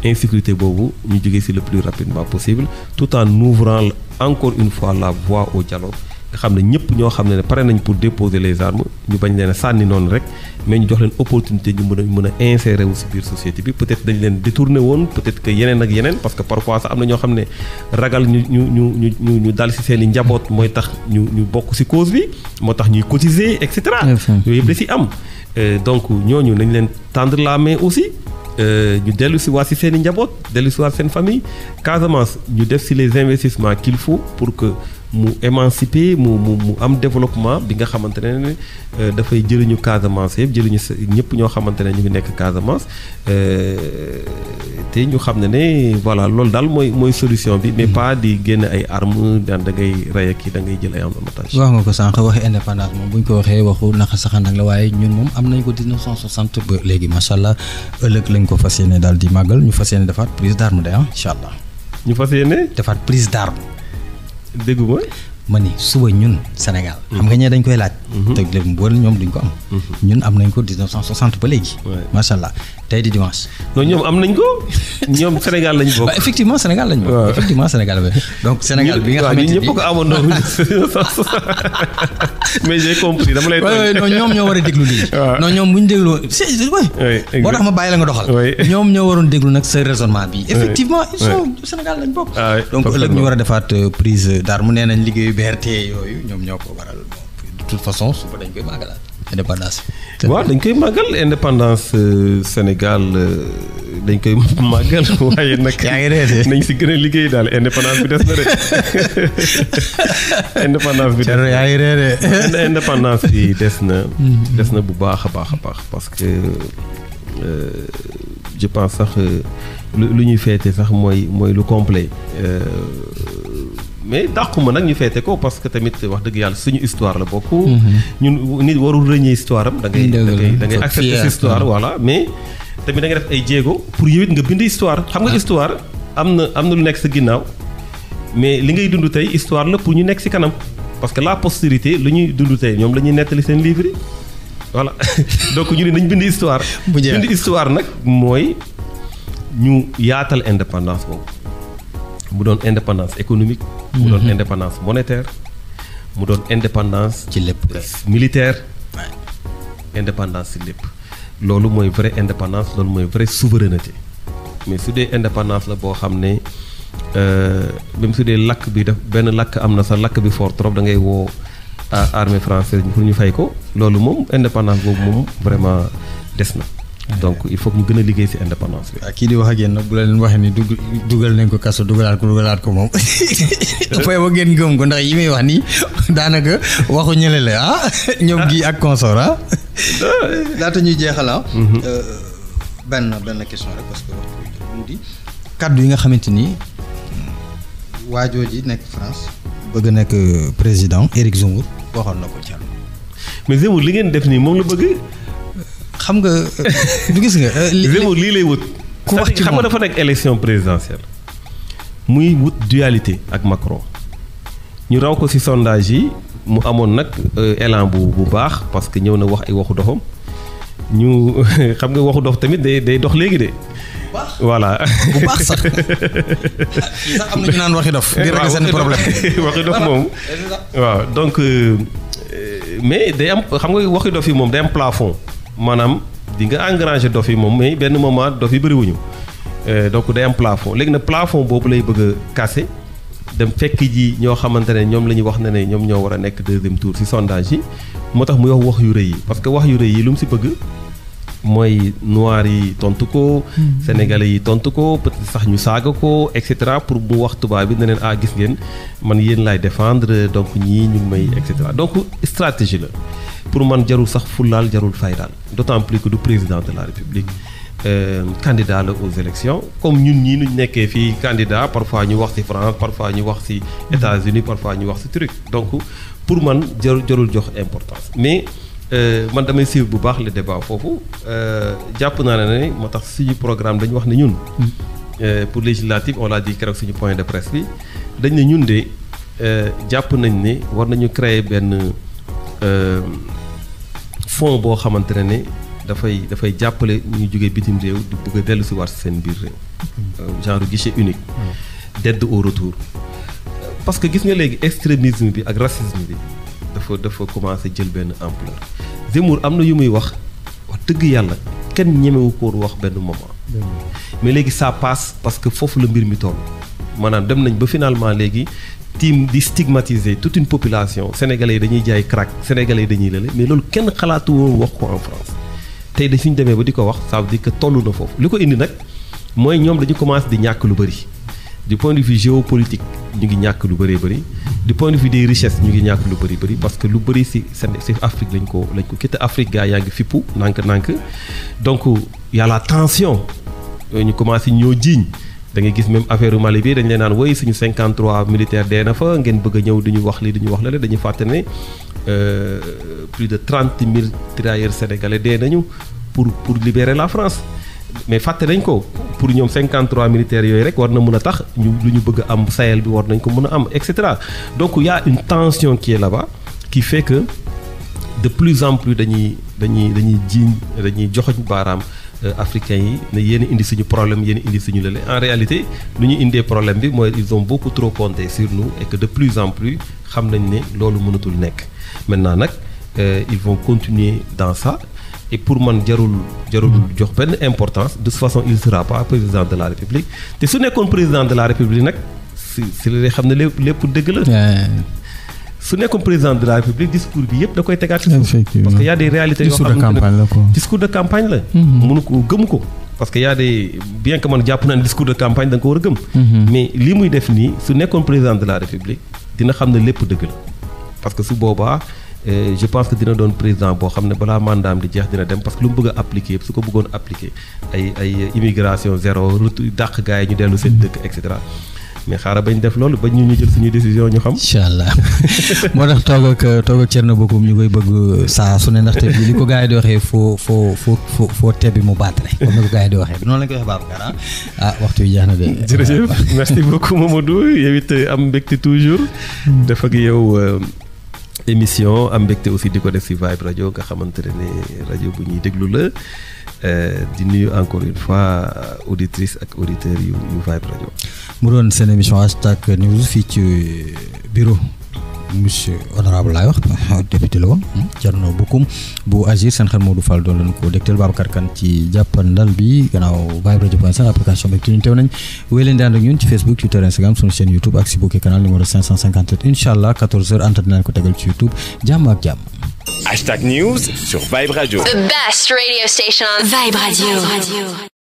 B: insécurité boobu ñu jógee ci le plus rapidement possible tout en ouvrant encore une fois la voie au dialogue nga xam ne ñëpp ñoo xam ne pare nañ pour déposer les armes ñu bañ leen a sànni noonu rek mais ñu jox leen opportunité ñu mën a insérer wu ci biir société bi peut-être dañ leen détourner woon peut-être que yeneen ak yeneen parce que parfois sax am na ñoo xam ne ragal ñu dal ci seen i njaboot mooy tax ñu bokk ci cause bi moo tax ñuy cotiser et cetera. yooyu yëpp da ci am donc ñooñu nañ leen tendre la main aussi. ñu dellu si waat si seen i njaboot dellu si waat seen famille Casamance ñu def si les investissements qu'il faut pour que mu émanciper mu am développement bi nga xamante ne dafay jëriñu Casamance yëpp jëriñu ñëpp ñoo xamante ne ñu ngi nekk Casamance te ñu xam ne voilà loolu daal mooy solution bi mais pas di génn ay armes daan da ngay rey ak da ngay jël ay otage.
A: wax nga ko sànq waxee indépendance moom bu ñu ko waxee waxu naxa saxandak la waaye ñun moom am nañ ko 1960 ba léegi macha allah ëllëg lañ ko fas yéene daal di màggal ñu fas yéene defaat prise d'arme de incha allah.
B: ñu fas yéene
A: defaat prise d'arme.
B: dégguma
A: ma ni suba ñun Sénégal. xam nga ñee dañ koy laaj. te léegi boole ñoom duñ ko am. ñun am nañ ko 1960 ba léegi. macha allah tey di dimanche.
B: non ñoom am nañ ko ñoom Sénégal lañ bokk.
A: effectivement Sénégal lañ bokk. effectivement Sénégal la donc Sénégal bi nga xamante ni
B: ñëpp ko amoon noonu mais j'ai compris dama lay.
A: non ñoom ñoo war a déglu lii. non ñoom bu ñu dégloo boo tax ma bàyyi la nga doxal. ñoom ñoo waroon déglu nag sa raisonnement bi. effectivement ils sont Sénégal lañ bokk. donc ëllëg ñu war a defaat prise d'arme nee nañ liggéeyu BRT yooyu ñoom ñoo ko waral de toute façon suba dañ koy màggalaat indépendance.
B: waaw dañ koy màggal indépendance Sénégal dañ koy màggal waaye nag.
A: yaa ngi réer
B: nañ si gën a liggéey daal indépendance bi des na rek. indépendance bi des na
A: yaa ngi réer
B: indépendance bi des na bu baax a baax a baax parce que je pense sax lu ñuy feete sax mooy lu complet. mais dàquma nag ñu feete ko parce que tamit wax dëgg yàlla suñu histoire la bokk. ñun nit warul rëñee histoire am. da ngay accepter cette histoire voilà mais tamit da nga def ay jéego pour yow it nga bind histoire. xam nga histoire am na lu nekk sa ginnaaw mais li ngay dund tey histoire la pour ñu nekk si kanam parce que la postérité lu ñuy dund tey ñoom la ñuy nettali seen livre yi voilà donc ñu ne nañ bind histoire. bind histoire nag mooy ñu yaatal indépendance boobu. mu doon indépendance économique. mu doon indépendance monétaire. mu doon indépendance.
A: ci lépp
B: militaire. indépendance ci lépp. loolu mooy vraie indépendance loolu mooy vraie souveraineté mais su dee indépendance la boo xam ne même su dee lakk bi def benn lakk am na sa lakk bi fort trop da ngay woo armée française pour ñu fay ko loolu moom indépendance boobu moom vraiment des na. donc il faut que ñu gën a liggéey ci indépendance bi.
A: kii di wax ak yéen nag bu la leen waxee ni dugal nañ ko kaso dugalaat ko moom fooy ba ngeen gëm ko ndax yi may wax nii daanaka waxu ñële la ñoom gi ak consort laata ñuy jeexal benn question rek parce que waxtu bi di kaddu yi nga xamante ni waajoo ji nekk France bëgg nekk président Éric Zemmour waxoon na ko ci
B: mais Zemmour li ngeen def nii moom la bëgg.
A: xam nga du gis nga.
B: Zemmour lii lay wut.
A: ku wax ci
B: xam nga dafa nekk élection présidentielle muy wut dualité ak Macron ñu raw ko ci sondage yi mu amoon nag élan bu baax parce que ñëw na wax ay waxu doxam ñu xam nga waxu dox tamit day dox léegi de. voilà
A: bu baax sax sax am na ñu naan waxi dof. di régler seen problème
B: waxi dof moom. waaw donc mais day am xam nga waxi dof yi moom day am plafond. maanaam di nga engranger dof yi moom mais benn moment dof yi bëriwuñu donc day am plafond léegi nag plafond boobu lay bëgg a casser dem fekk ji ñoo xamante ne ñoom la ñuy wax ne ñoom ñoo war a nekk deuxième tour ci sondage yi moo tax muy wax yu rëy yi parce que wax yu rëy yi lu mu ci bëgg mooy noir yi tontu ko. sénégalais yi tontu ko peut-être sax ñu saaga ko et cetera pour mu wax tubaab bi ne leen gis ngeen man yéen laay défendre donc ñii ñu may et cetera donc stratégie la. pour man jarul sax fullaal jarul faydaal d'autant plus que du président de la République candidat la aux élections comme ñun ñii ñu nekkee fii candidat parfois ñu wax ci France parfois ñu wax ci États-Unis parfois ñu wax ci truc donc pour man jarul jox importance mais man damay suivre bu baax le débat foofu jàpp naa ne moo tax suñu programme dañu wax ne ñun pour législative on l'a dit keroog suñu point de presse bi dañ ne ñun de jàpp nañ ne war nañu créer benn fonds boo xamante ne dafay jàppale ñu jógee bitim réew di bëgg a dellu si waat seen biir réew genre guichet unique d'aide au retour parce que gis nga léegi extrémisme bi ak racisme bi dafa commencé jël benn ampleur Zemmour am na yu muy wax dëgg yàlla kenn ñemewu ko wax benn moment mais léegi ça passe parce que foofu la mbir mi toll maanaam dem nañ ba finalement léegi team di stigmatiser toute une population sénégalais yi dañuy jaay crack sénégalais yi dañuy lële mais loolu kenn xalaatu woon wax ko en France tey da suñ demee ba di ko wax ça veut dire que toll na foofu li ko indi nag mooy ñoom dañu commencé di ñàkk lu bëri du point de vue géopolitique ñu ngi ñàkk lu bëree bëri du point de vue des richesses ñu ngi ñàkk lu bëri parce que lu bëri si Afrique lañ ko kitte Afrique gaa yaa ngi fippu nànk donc y a la tension ñu commencé ñoo jiiñ da ngay gis même affaire Mali bi dañ leen naan woy suñu 53 militaires dee na fa ngeen bëgg a ñëw duñu wax li duñu wax la dañuy fàtte ne plus de 30 000 tirailleurs sénégalais dee nañu pour libérer la France mais fàtte nañ ko pour ñoom 53 militaires yooyu rek war na mën a tax lu ñu bëgg a am Sahel bi war nañ ko mën a am et cetera donc il y a une tension qui est là-bas qui fait que de plus en plus dañuy joxoñ baaraam africains yi ne yéen indi suñu problème yéen indi suñu lële en réalité lu ñu indee problème bi mooy ils ont beaucoup trop compté sur nous et que de plus en plus xam nañ ne loolu mënatul nekk maintenant nag ils vont continuer dans ça et pour man jarul jox benn importance de toute façon il sera pas président de la République te su nekkoon président de la République nag si la xam ne lépp dëgg la su nekkoon président de la République discours bi yëpp da koy tegaat ci suuf parce que y a des réalités yoo xam ne discours de campagne la mënu ko gëmu ko parce que y a des bien que man jàpp naa ne discours de campagne da nga ko war a gëm mais li muy def nii su nekkoon président de la République dina xam ne lépp dëgg la parce que su boobaa je pense que dina doon président boo xam ne balaa mandaam di jeex dina dem parce que lu mu bëgg a appliquer yëpp su ko bëggoon appliquer ay immigration zéro retour dàq gars yi ñu dellu seen dëkk et cetera mais xaaral bañ def loolu bañ ñu jël suñuy décision ñu xam.
A: incha allah moo tax toog ak Thierno Bocoum ñu koy bëgg saa su ne ndaxte li ko gars yi di waxee foo tebbi mu baatre comme ni ko gars yi di waxee noonu la ñu koy waxee Babacar waxtu yi jeex na de.
B: jërëjëf merci beaucoup Mamadou yow it am mbégte toujours. def ak yow émission am mbégte aussi di ko def si Vibe Radio nga xamante ne rajo bu ñuy déglu la. di nuyu encore une fois auditrices ak auditeurs yu Vibe Radio.
A: mu doon seen émission hashtag news fii ci bureau monsieur honorable laay wax député la woon Thierno Bocoum bu Agir seen xel Modou Fall doon leen ko dégtal Babacar Kane ci jàppandal bi gannaaw viberadio.sn application bi ñu teew nañ wéy leen di ànd ak ñun ci Facebook Twitter Instagram suñu chaîne YouTube ak si bokki canal numéro 557 incha allah 14h antenne nañ ko tegal ci YouTube jàmm ak jàmm.
D: Hashtag News sur Vibe Radio.
E: The best radio station on Vibe Radio.